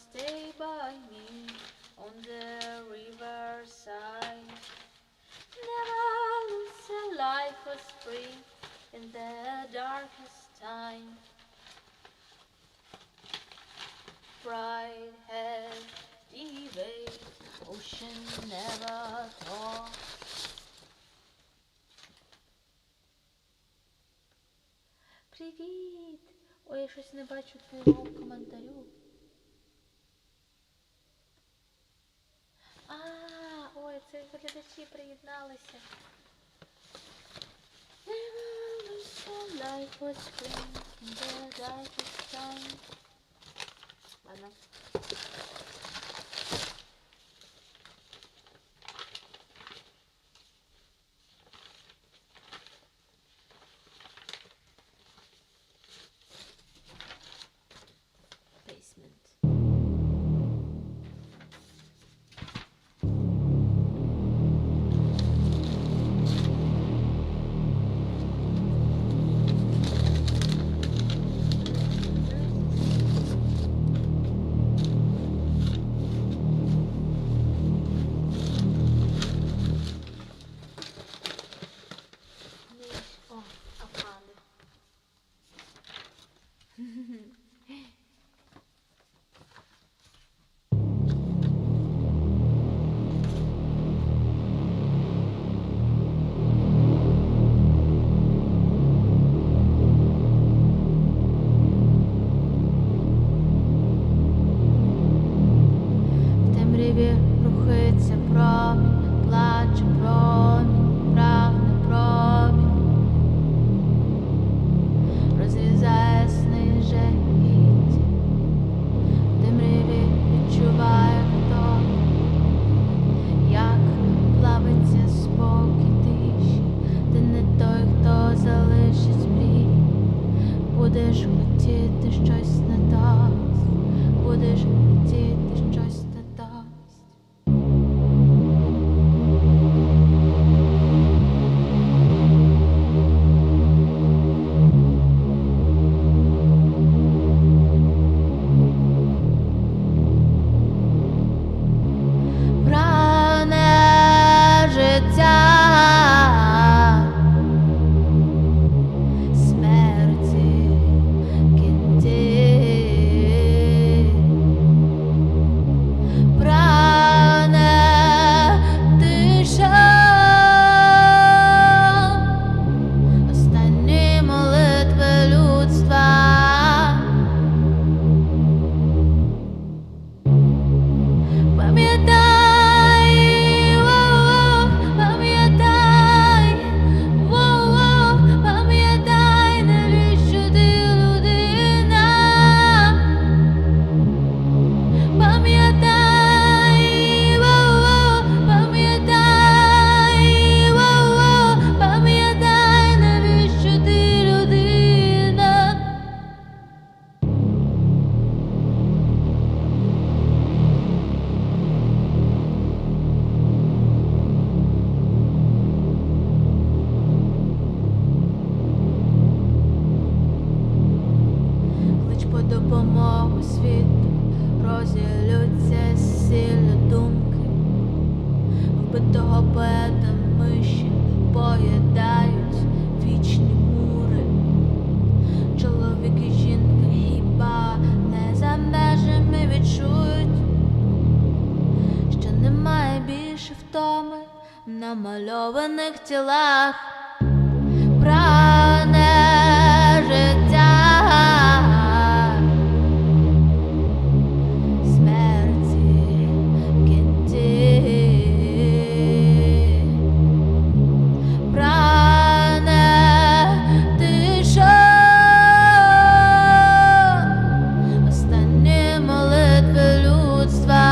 Stay by me on the riverside. Never lose a life of spring in the darkest time. Pride had evade, ocean never thaw. Привіт! Ой, я щось не бачу твого коментарю. Ой, це глядачі приєдналися. Never lose a life was spring in the darkest time. Ладно. Basement. будеш хотіти щось не дасть, будеш хотіти щось не дасть. Намальованих тілах прагне життя, смерті в кінці, прагне тиша, останні молитви людства.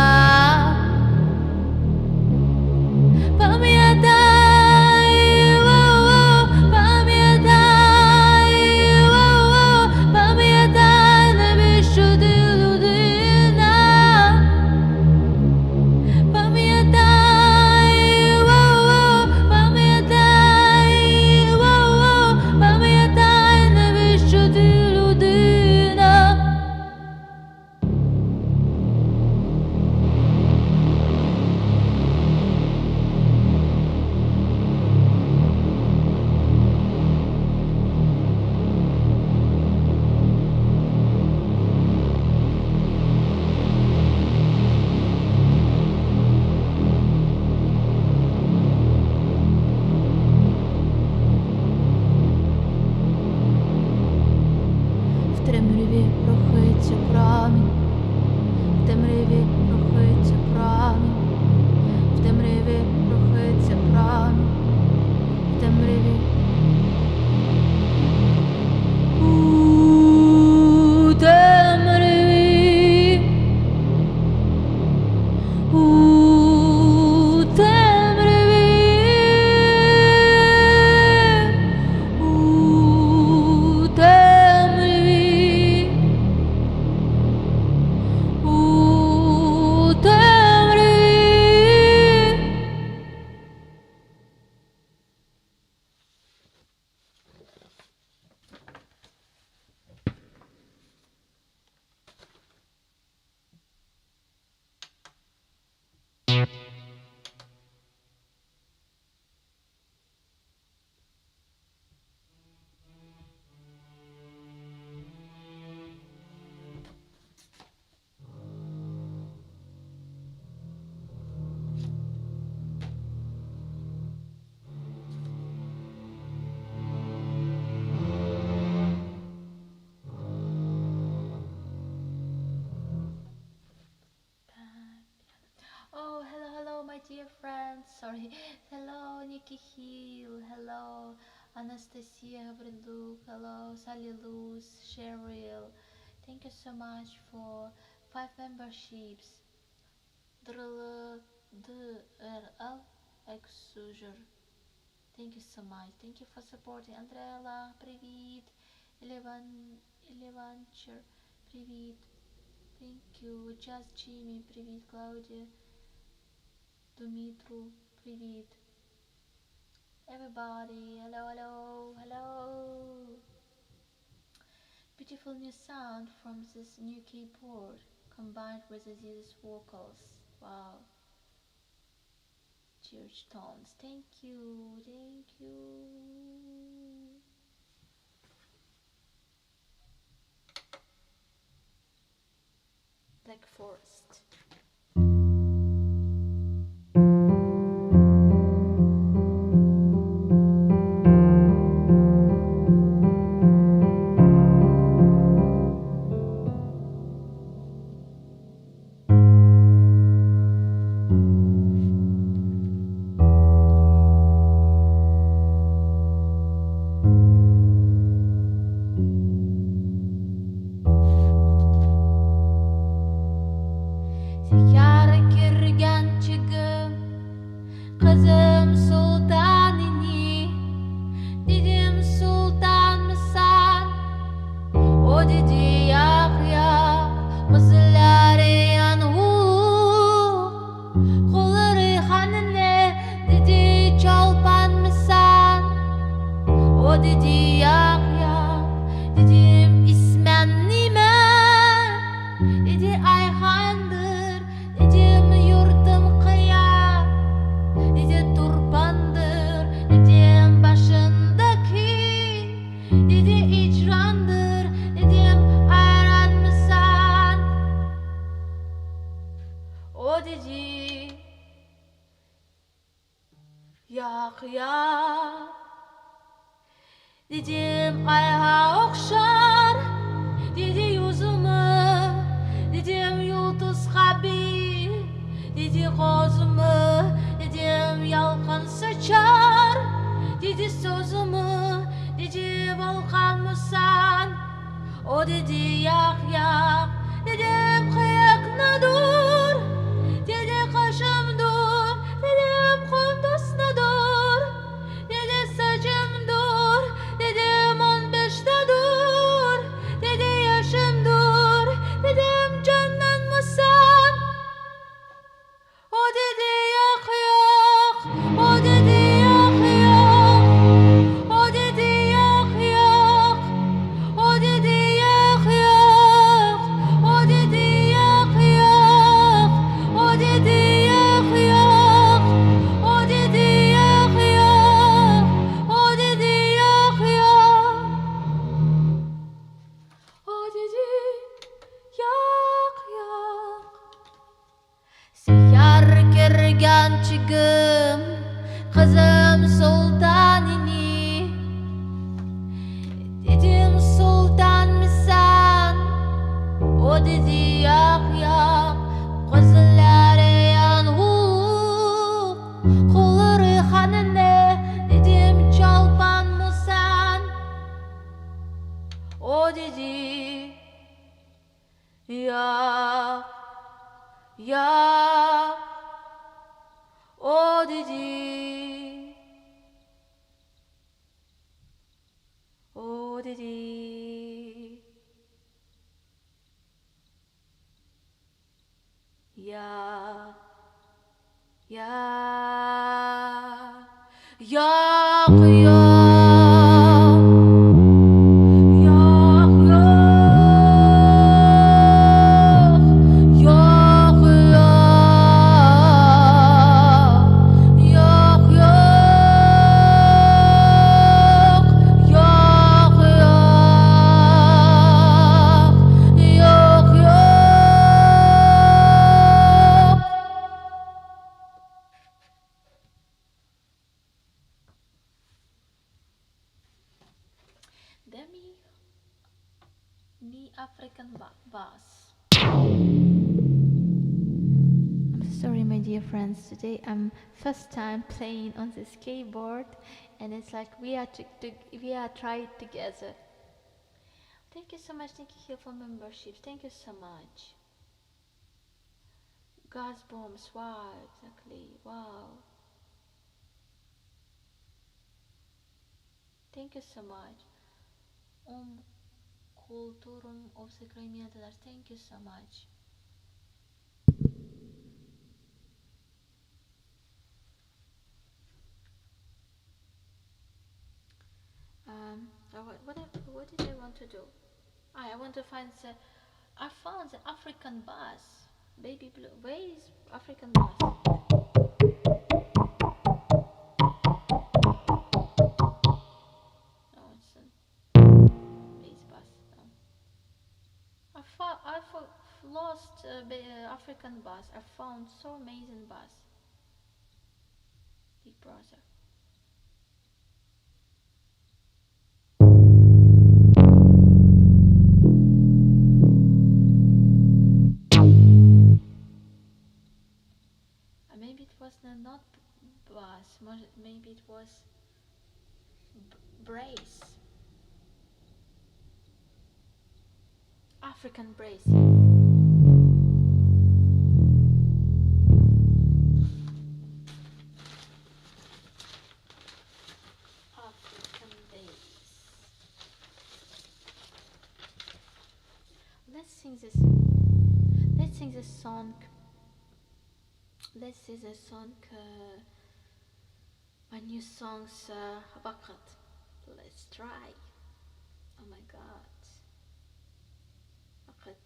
Dear friends, sorry. Hello, Nikki Hill. Hello, Anastasia Gavriluk. Hello, Sally Luz, Cheryl. Thank you so much for 5 memberships. DRL Exuger. Thank you so much. Thank you for supporting. Andrella, привет. Elevancher, привет. Thank you. Just Jimmy, привет. Claudia, Dumitru, привет. Everybody, hello, hello, hello. Beautiful new sound from this new keyboard combined with Aziz's vocals. Wow. Church tones. Thank you, thank you. Black Forest. Dedim ayağa okşar, dedi yüzümü, dedim yıldızga bir, dedi gözümü, dedim yalqın saçar, dedi sözümü, dedi volkan mısan, o dedi yak yak, dedim kıyakna dur, dedi kaşım dur, dedim kundusna dur, dedi saçım dur, dedim 15'te dur, dedi yaşım dur, dedim cennet mısın? O dedi yak yak, o dedi yak yak, o dedi yak yak, o dedi yak yak, o dedi yak yak, o dedi yak yak, o dedi yak yak, o dedi yak yak, o dedi yak yak. Siyar kirganchigim qizim sultanini dedim sultanmisan o dedi yak yak qizlari yanğuq qo'llari xanini dedim chalpanmisan o dedi yak yak o dedi o dedi yak yak yak yak Demi African bass. I'm sorry, my dear friends. Today I'm first time playing on this keyboard, and it's like we are trying together. Thank you so much. Thank you here for membership. Thank you so much. Gas bombs. Wow, exactly. Wow. Thank you so much. Kulturum of the Crimean Tatars. Thank you so much. What did I want to do? I want to find the. I found the African bus. Baby blue. Where is African bus? No, it's a base bus. No. Lost African bus. I found so amazing bus. Big brother. Maybe it was not bus. Maybe it was brace. African brace. African brace. Let's sing this song. Let's see the song, my new songs, Vakat. Let's try. Oh my god. Vakat.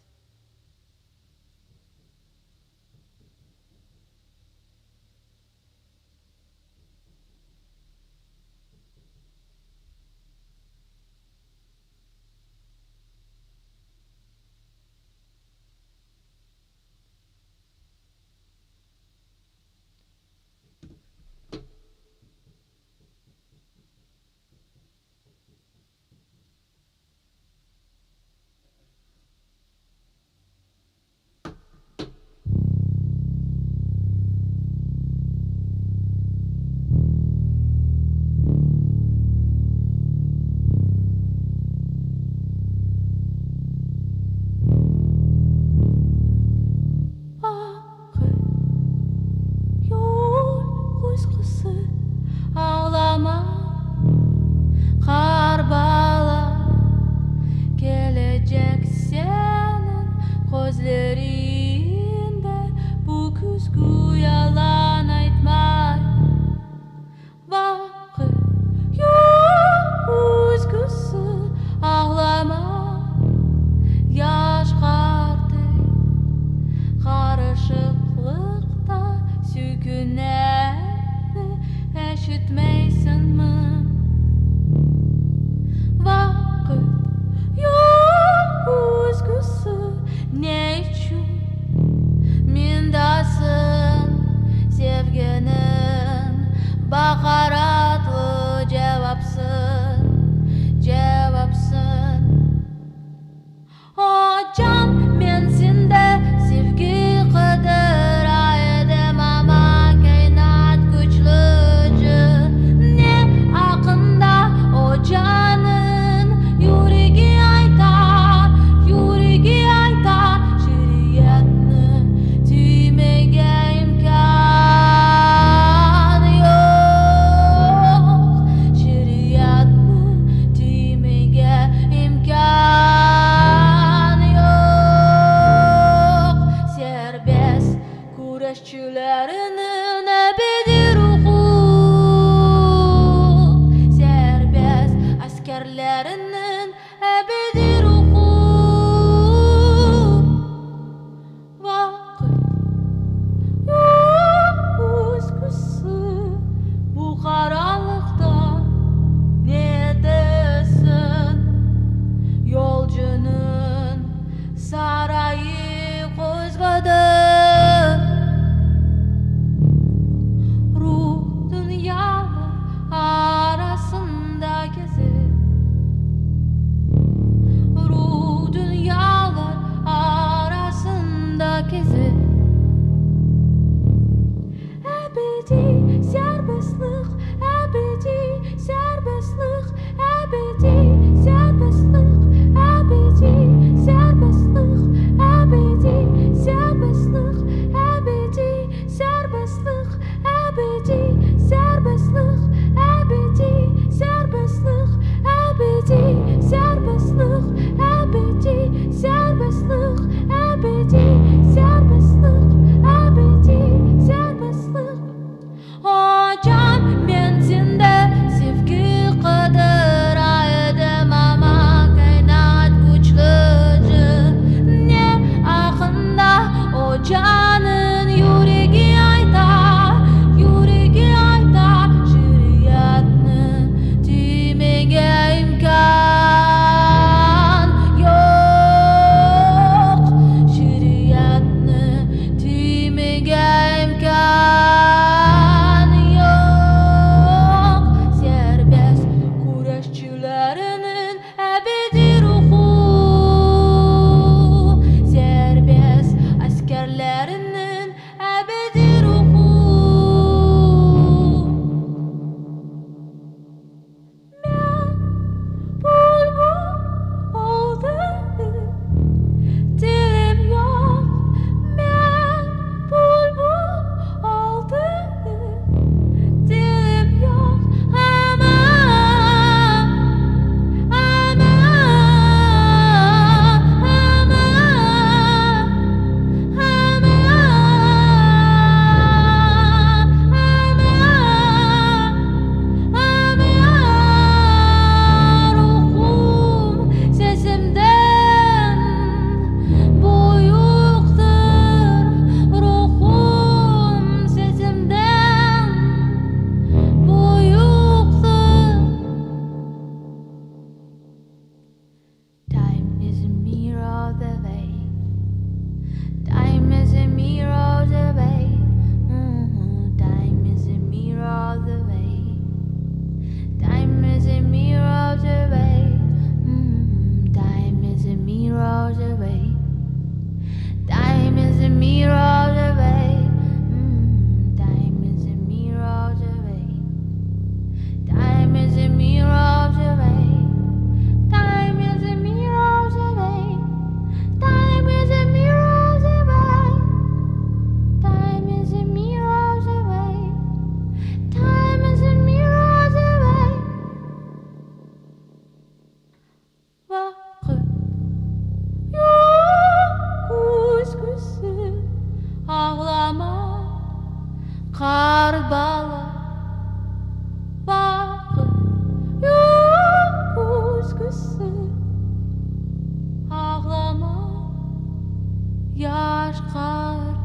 başkardı.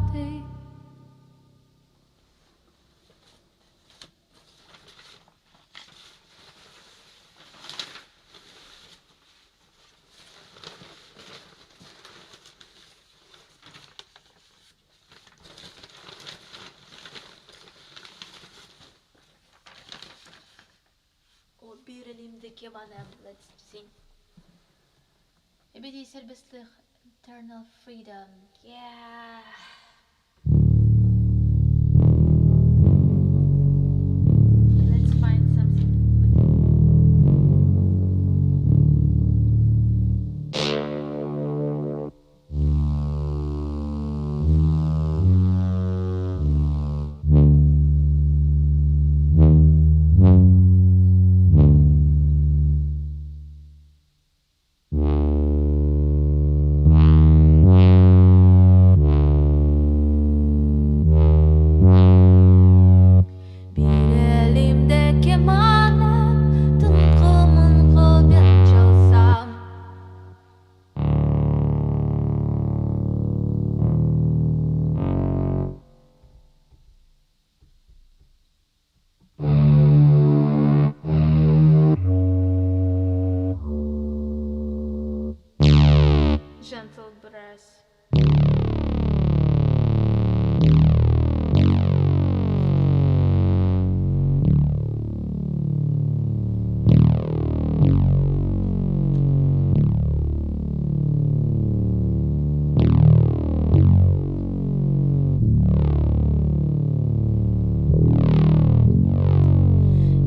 O bir elimdeki bana, let's sing. Ebedi serbestlik, eternal freedom. Yeah. Let's find something gentle breath.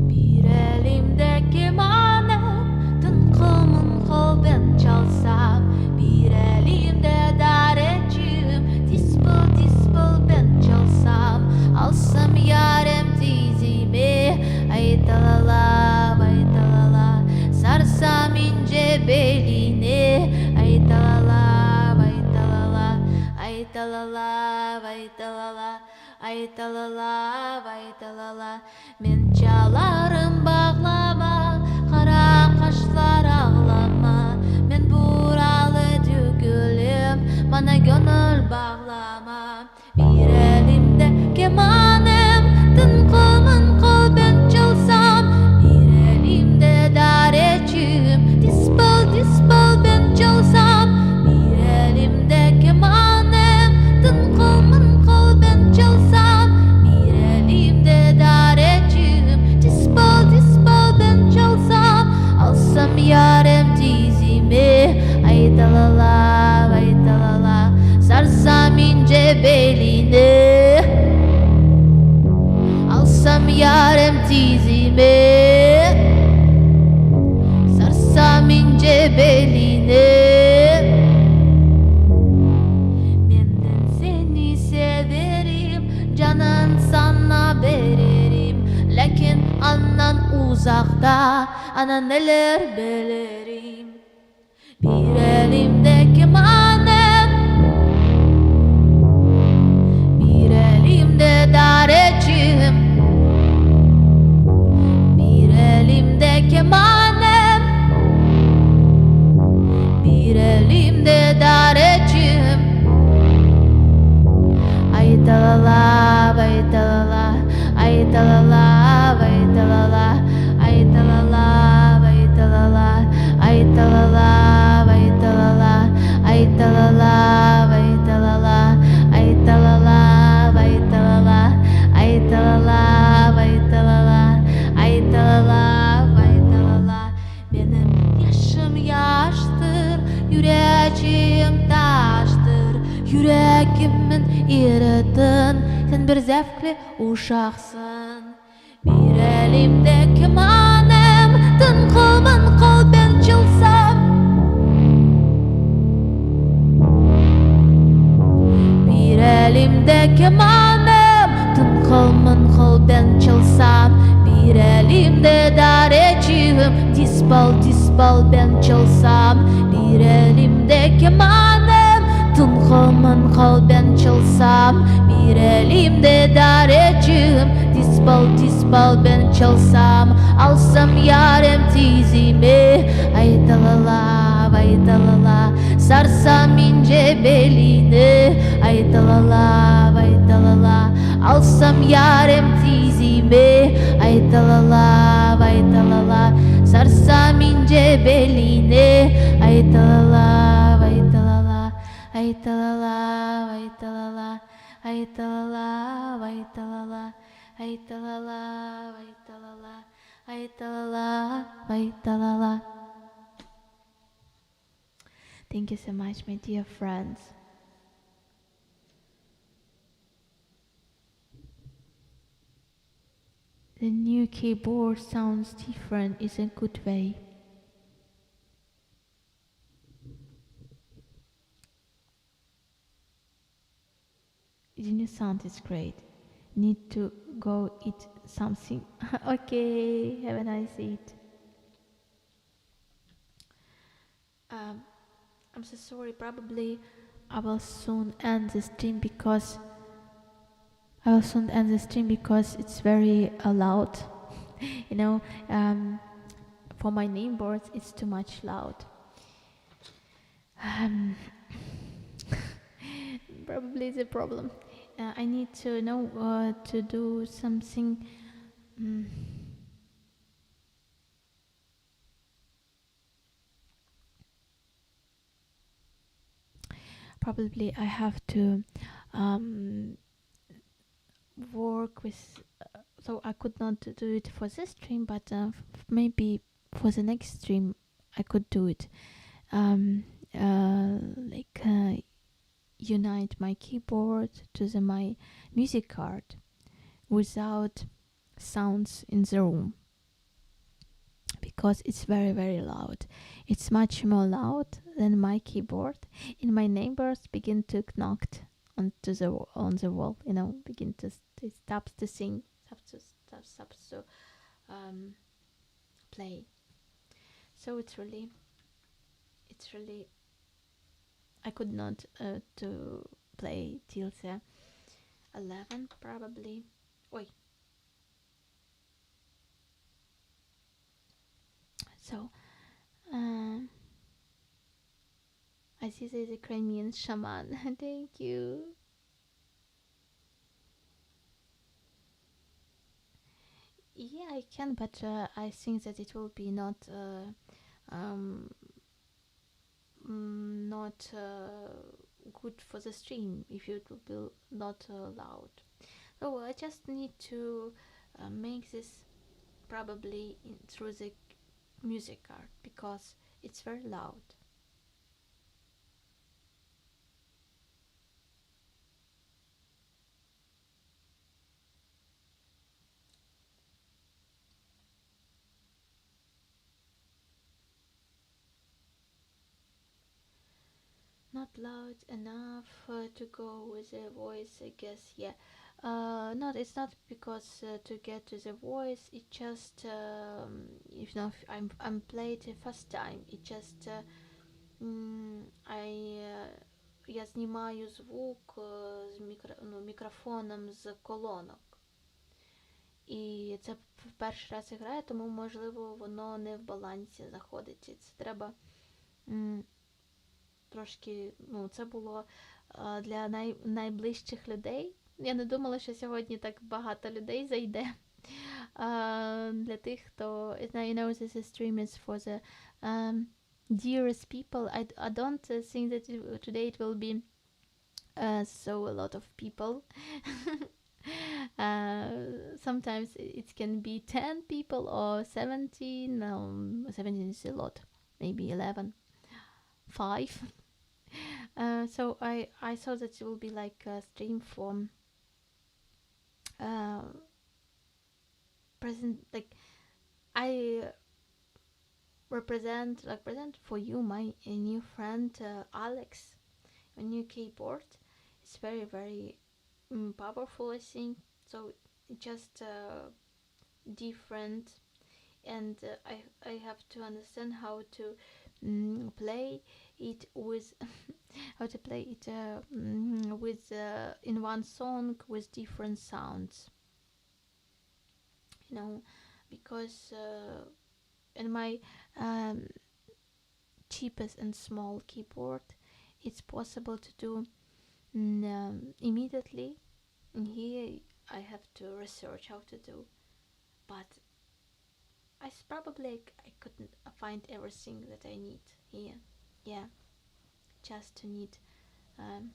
Bir elimdeki manem, tınkımın kol ben çalsam. Bir elimde darecim, dispel dispel ben çalsam. Alsam yarem dizimi, ay talala, sarsam ince belini. Ay talala, ay talala. Men çalarım bağlama, kara kaşlar ağlama. Men buralı dügülüm, bana gönül bağlama. Bir elimde kemanım, tınkımın kol ben çalsam. Bir elimde darecim, dispel dispel ben çalsam. Bir elimde kemanım, tınkımın kol ben çalsam. Bir elimde darecim, dispel dispel ben çalsam. Alsam yarem dizimi, ay talala, sarsam ince belini. Alsam yarem dizimi, sarsam ince belini. Menden seni severim, canan sana veririm. Lakin anan uzakta, ana neler belerim. Bir elimde kemanım, bir elimde darecim. Bir elimde kemanım, bir elimde darecim. Ay talala, ay talala, ay talala, ay talala, ay talala, ay talala, ay talala, ay talala, ay talala, ay talala, ay talala, ay talala, ay talala, ay talala, ay talala, ay talala. Benim yaşım yaştır, yüreğim taştır. Yüreğimin iritin, sen bir zevkli uşaksın. Bir elimde kemanım, tınkımın kol ben çalsam. Bir elimde kemanım, tınkımın kol ben çalsam. Bir elimde darecim, dispel dispel ben çalsam. Bir elimde kemanım, tınkımın kol ben çalsam. Bir elimde darecim, dispel dispel ben çalsam. Alsam yarem tizimi, ay talala, sarsam ince belini. Ay talala, ay talala, alsam yarem tizimi. Ay talala, ay talala, sarsam ince belini. Ay talala, ay talala, ay talala, ay talala, ay talala, ay talala, ay talala, ay talala, ay talala, ay talala. Thank you so much, my dear friends. The new keyboard sounds different in a good way. The new sound is great. Need to go eat something. Okay, have a nice eat. Um, I'm so sorry. Probably I will soon end the stream because it's very loud. You know, for my name boards, it's too much loud. Um, Probably the problem. I need to know to do something. Mm, Probably I have to um, work with. So I could not do it for this stream, but maybe for the next stream I could do it. Um, like unite my keyboard to my music card without sounds in the room, because it's very very loud. It's much more loud than my keyboard, and my neighbors begin to knock on the wall. Begin to stops to sing, stops to play. So it's really I could not to play till the 11 probably. Wait. So, Aziza is a Crimean shaman. Thank you. Yeah, I can, but I think that it will be not not good for the stream if it will be not loud. So I just need to make this probably through the music card because it's very loud. Not loud enough to go with the voice, I guess. Yeah. Not. It's not because to get to the voice. It just if I'm played the first time. It just я знімаю звук з мікрофоном з колонок. І це в перший раз грає, тому можливо воно не в балансі знаходиться. Це треба трошки, це було для найближчих людей. Я не думала, що сьогодні так багато людей зайде. Для тих, хто, this stream is for the dearest people. I don't think that today it will be so a lot of people. Sometimes it can be 10 people or 17. 17 is a lot. Maybe 11. 5. So I thought that it will be like a stream from present, like I represent for you my new friend Alex, a new keyboard. It's very very powerful, I think. So just different, and I have to understand how to play it with how to play it with in one song with different sounds, because in my cheapest and small keyboard. It's possible to do immediately. And here I have to research how to do, but probably I couldn't find everything that I need here. Yeah, just to need um,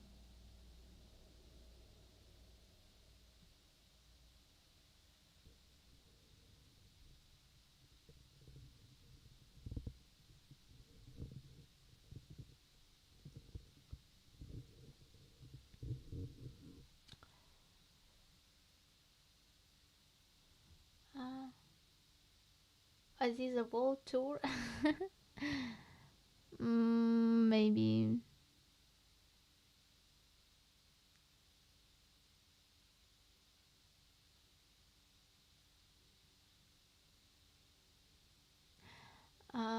uh, Aziza World Tour. Maybe.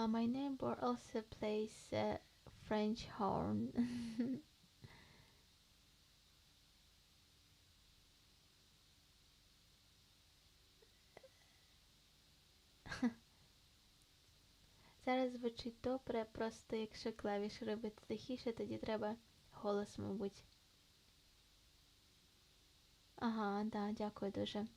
My neighbor also plays French horn. Зараз звучить добре, просто якщо клавіші робити тихіше, тоді треба голос, мабуть. Ага, да, дякую дуже.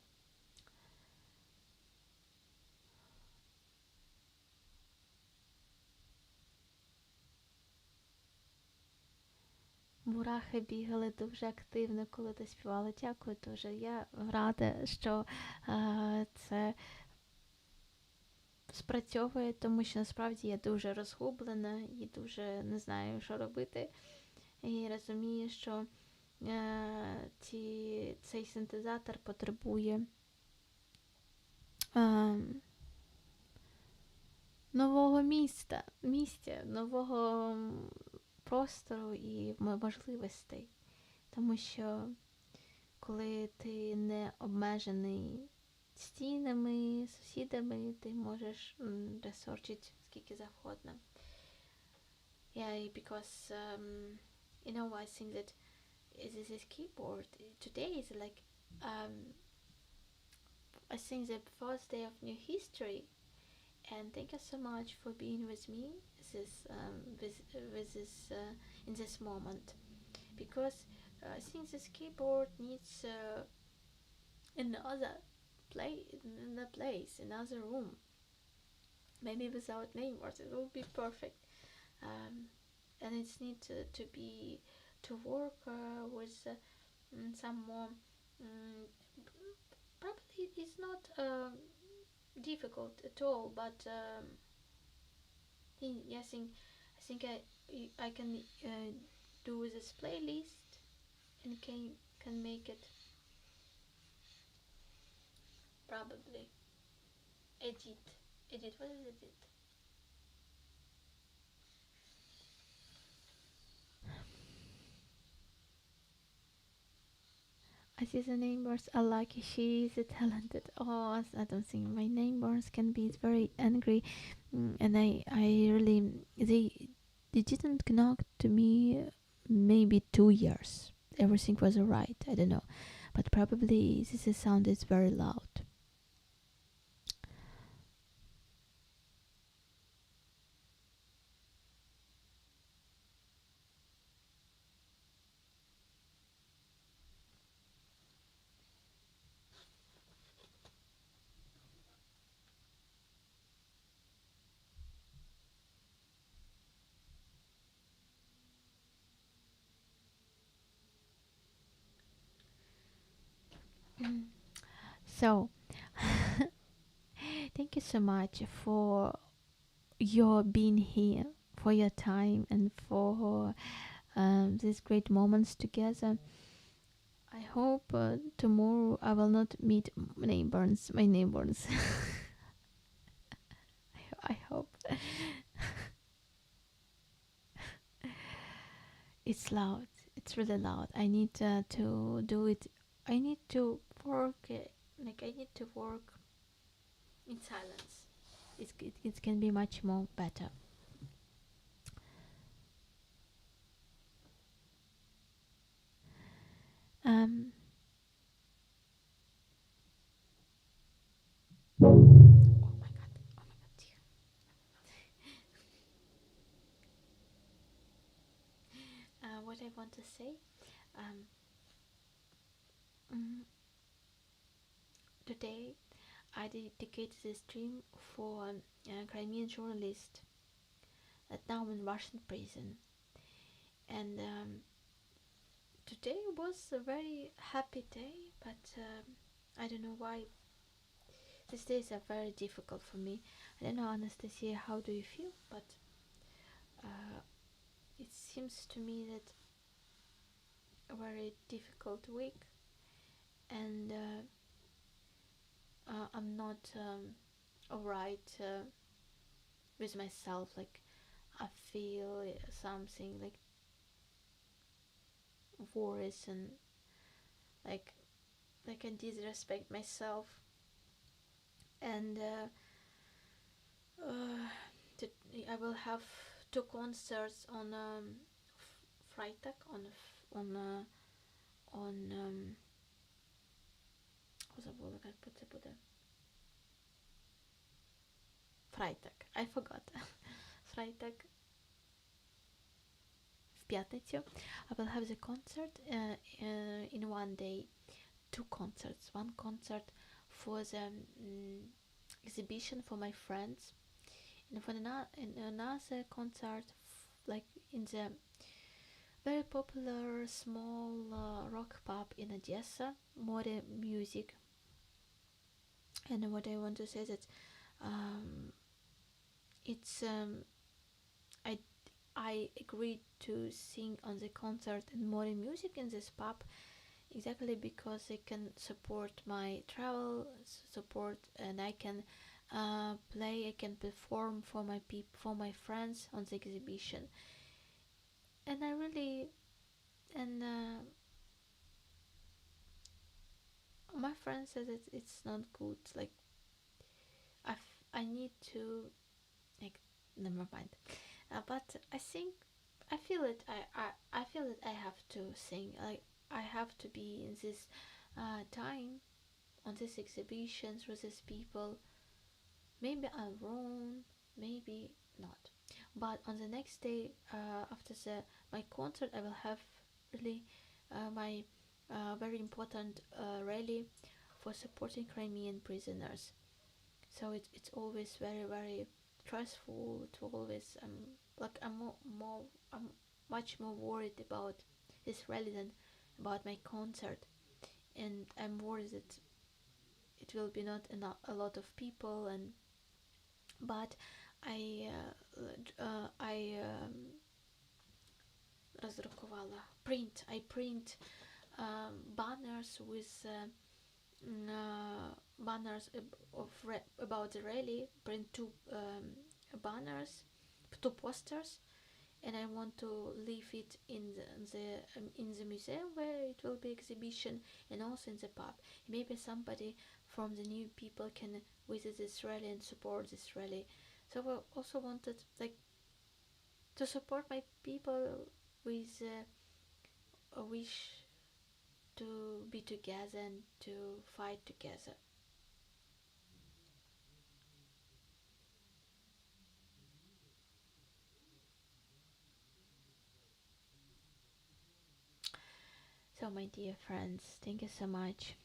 Мурахи бігали дуже активно, коли ти співала. Дякую дуже. Я рада, що це спрацьовує, тому що насправді я дуже розгублена і дуже не знаю, що робити. І розумію, що цей синтезатор потребує нового місця, нового простору і можливостей. Тому що коли ти не обмежений стінами, сусідами, ти можеш ресерчити скільки завгодно. Yeah, because I think that this keyboard today is like I think the first day of new history, and thank you so much for being with me with this in this moment, because I think this keyboard needs another another room, maybe without neighbors. It will be perfect. And it's need to work with some more probably it's not difficult at all, but I think I can do this playlist and can make it probably edit what is edit. Aziza neighbors are lucky. She is talented. Oh, I don't think my neighbors can be very angry, and I really they didn't knock to me maybe 2 years. Everything was alright. I don't know, but probably this sound is very loud. So, thank you so much for your being here, for your time, and for these great moments together. I hope tomorrow I will not meet my neighbors. I hope. It's loud. It's really loud. I need to do it. I need to work. I need to work in silence. It can be much more better. Um. Oh my god. Oh my god. Dear. I want to say. Um, mm, Today I dedicated this stream for a Crimean journalist that now in Russian prison, and today was a very happy day, but I don't know why these days are very difficult for me. I don't know, Anastasia, how do you feel? But uh, it seems to me that a very difficult week, and I'm not alright with myself. Like I feel something like worries, and like I disrespect myself, and I will have two concerts on Freitag on забыла, как это буде. Freitag. I forgot. Freitag. В пятницу. I will have the concert in one day. Two concerts. One concert for the exhibition for my friends, and for another concert like in the very popular small rock pub in Odessa, modern music. And what I want to say is that it's I agreed to sing on the concert and modern music in this pub exactly because I can support my travel support, and I can play, I can perform for my friends on the exhibition. And I really, and my friend says that it's not good. Like I need to, like, never mind. But I think I feel it. I feel that I have to sing. Like I have to be in this time on this exhibitions with these people. Maybe I'm wrong, maybe not. But on the next day after my concert, I will have really my very important rally for supporting Crimean prisoners. So it's always very very stressful to always like I'm much more worried about this rally than about my concert, and I'm worried that it will be not a lot of people, and but I роздруковала print banners with banners about the rally, print two banners, two posters, and I want to leave it in the museum where it will be exhibition, and also in the pub. Maybe somebody from the new people can visit this rally and support this rally. So I also wanted like to support my people with a wish to be together and to fight together. So my dear friends, thank you so much.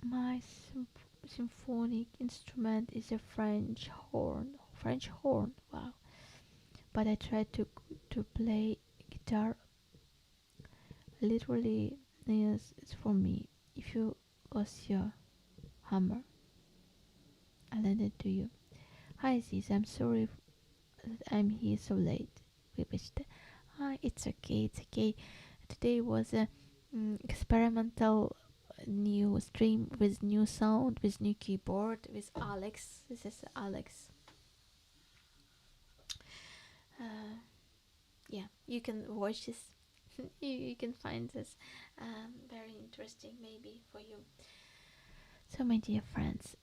My symphonic instrument is a French horn. French horn, wow. But I tried to play guitar. Literally, yes, it's for me. If you lost your hammer, I lend it to you. Hi Aziz, I'm sorry that I'm here so late. Вибачте. It's okay, it's okay. Today was a experimental new stream with new sound, with new keyboard, with Alex. This is Alex. Yeah, you can watch this. you can find this very interesting maybe for you. So my dear friends,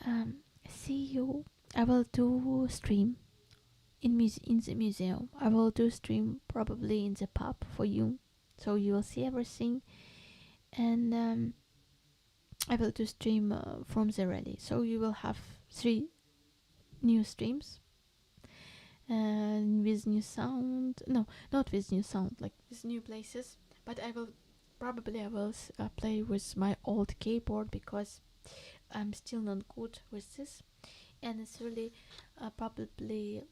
see you. I will do stream in the museum. I will do stream probably in the pub for you, so you will see everything. And I will do stream from the rally. So you will have 3 new streams and with new sound. No, not with new sound, like with new places. But I will play with my old keyboard because I'm still not good with this, and it's really probably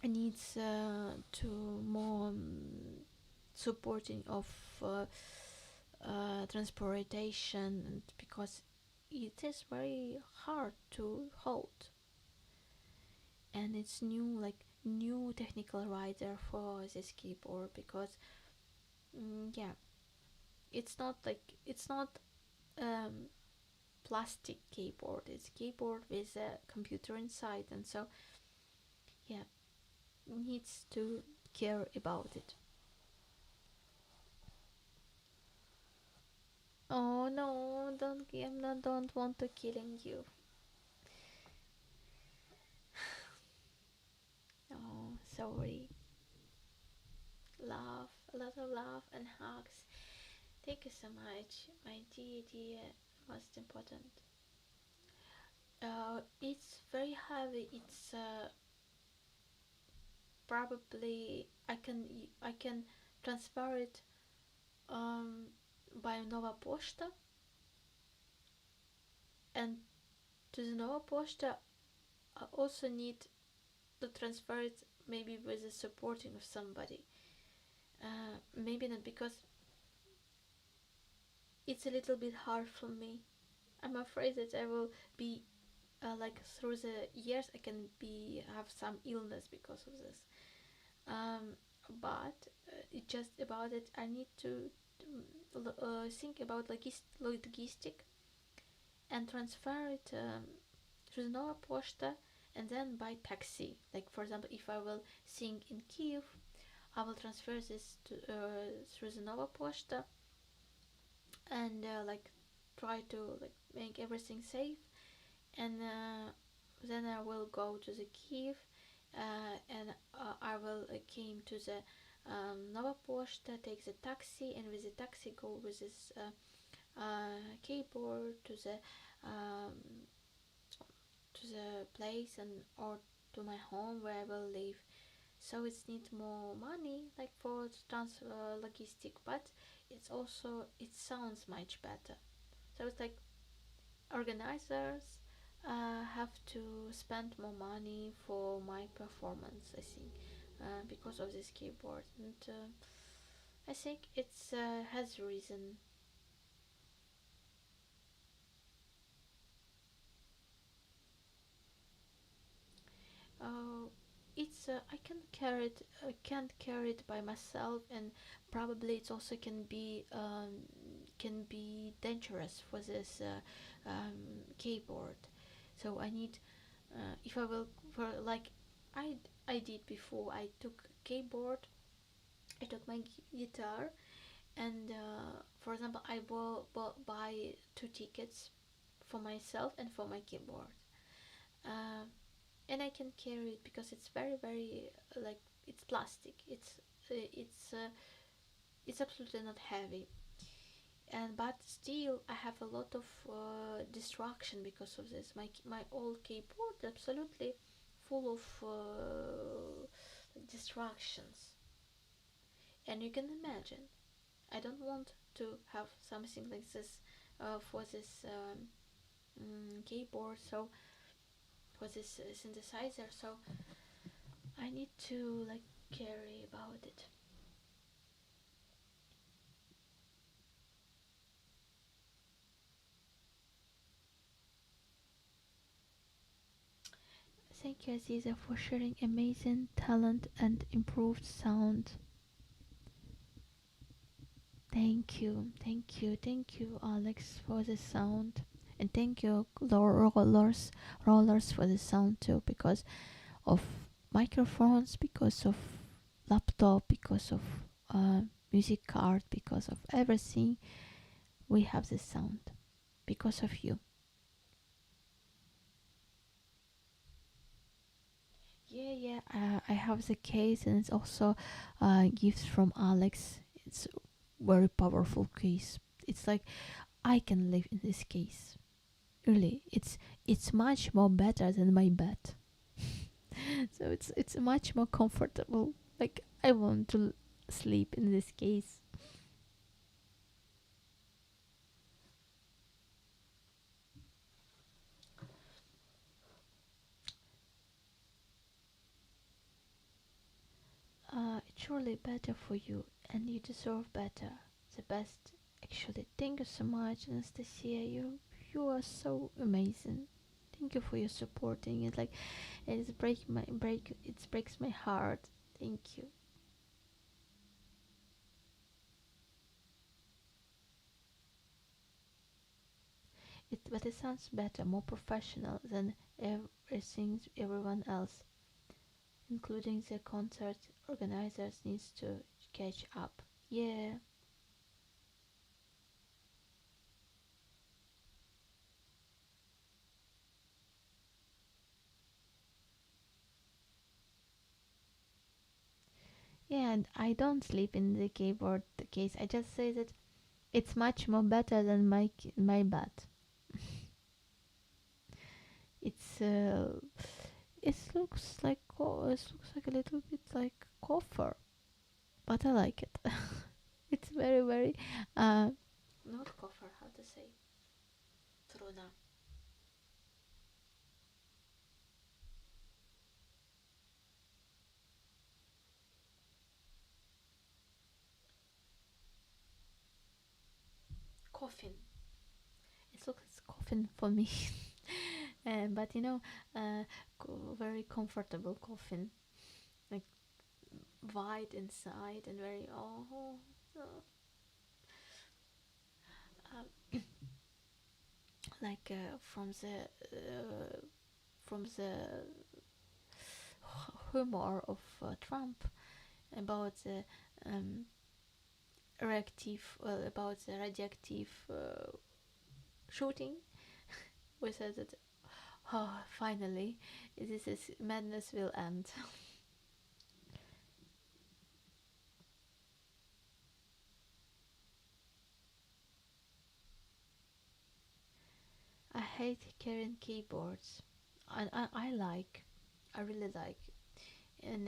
needs to more supporting of transportation, and because it is very hard to hold, and it's new technical writer for this keyboard because yeah, it's not um, plastic keyboard. It's keyboard with a computer inside, and so yeah, needs to care about it. Oh no, don't want to killing you. Oh, sorry. Love, a lot of love and hugs. Thank you so much, my dear, most important. It's very heavy. It's probably I can transfer it um, by Nova Posta, and to the Nova Posta I also need to transfer it maybe with the supporting of somebody. Maybe not, because it's a little bit hard for me. I'm afraid that I will be like through the years I can be have some illness because of this. Um, but it's just about it. I need to think about logistic and transfer it to the Nova Posta, and then by taxi. Like for example, if I will sing in Kiev, I will transfer this to through the Nova Posta, and like try to like make everything safe, and then I will go to the Kiev, and I will came to the Nova Posta, take the taxi, and with the taxi go with this keyboard um, to the place, and or to my home where I will live. So it needs more money like for logistic, but it sounds much better. So it's like organizers have to spend more money for my performance, I think, because of this keyboard, and I think it's has reason. uh, it's I can't carry it by myself, and probably it also can be dangerous for this keyboard. So I need, if I will, for like I I did before, I took keyboard, I took my guitar, and for example I buy 2 tickets for myself and for my keyboard. uh, and I can carry it because it's very like it's plastic. It's absolutely not heavy, and but still I have a lot of distraction because of this. My old keyboard absolutely full of distractions, and you can imagine. I don't want to have something like this for this keyboard. So for this synthesizer, so I need to like carry about it. Thank you, Aziza, for sharing amazing talent and improved sound. Thank you, Alex, for the sound, and thank you, rollers for the sound too, because of microphones, because of laptop, because of music card, because of everything. We have the sound because of you. Yeah, I have the case, and it's also gifts from Alex. It's very powerful case. It's like I can live in this case. Really, it's much more better than my bed. So it's much more comfortable. Like I want to sleep in this case. It's surely better for you, and you deserve better. The best, actually. Thank you so much, Anastasia. You are so amazing. Thank you for your supporting. It's like it breaks my heart. Thank you. But it sounds better, more professional than everyone else, including the concert organizers needs to catch up. Yeah. Yeah, and I don't sleep in the keyboard case. I just say that it's much more better than my bed. It's it looks like a little bit like copper, but I like it. It's very not copper. How to say? Truna. Coffin. It looks like coffin for me. But very comfortable coffin, like wide inside and very like from the humor of Trump about the um, about the radioactive shooting. We said that, oh, finally, this is madness will end. I hate carrying keyboards. I really like. And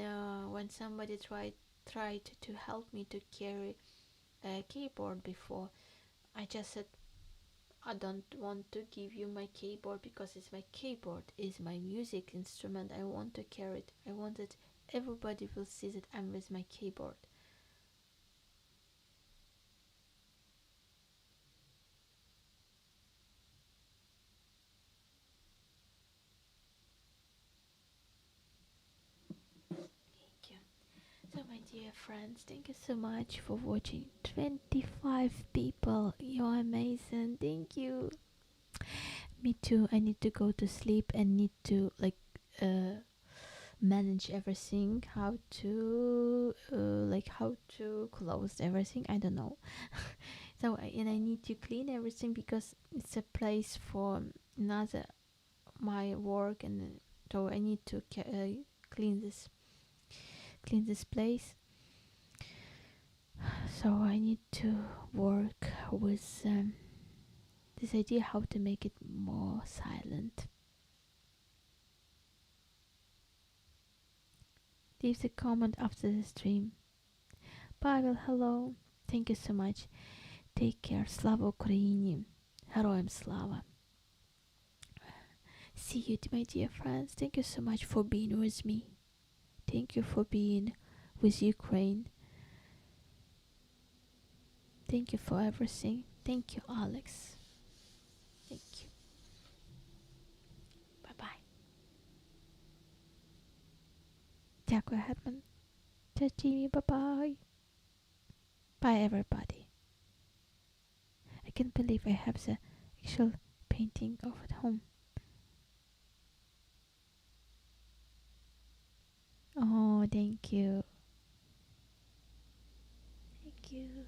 when somebody tried to help me to carry a keyboard before, I just said, I don't want to give you my keyboard because it's my keyboard, is my music instrument. I want to carry it. I want that everybody will see that I'm with my keyboard. Thank you. So, my dear friends, thank you so much for watching. 25 people, you're amazing. Thank you. Me too. I need to go to sleep and need to manage everything. How to close everything. I don't know. And I need to clean everything because it's a place for another my work, and so I need to clean this place. So I need to work with this idea how to make it more silent. Leave the comment after the stream. Pavel, hello. Thank you so much. Take care. Slava Ukraini. Героям слава. See you, my dear friends. Thank you so much for being with me. Thank you for being with Ukraine. Thank you for everything. Thank you, Alex. Thank you. Bye-bye. Дякую, Hetman. Jimmy, bye-bye. Bye, everybody. I can't believe I have the actual painting of at home. Oh, thank you. Thank you.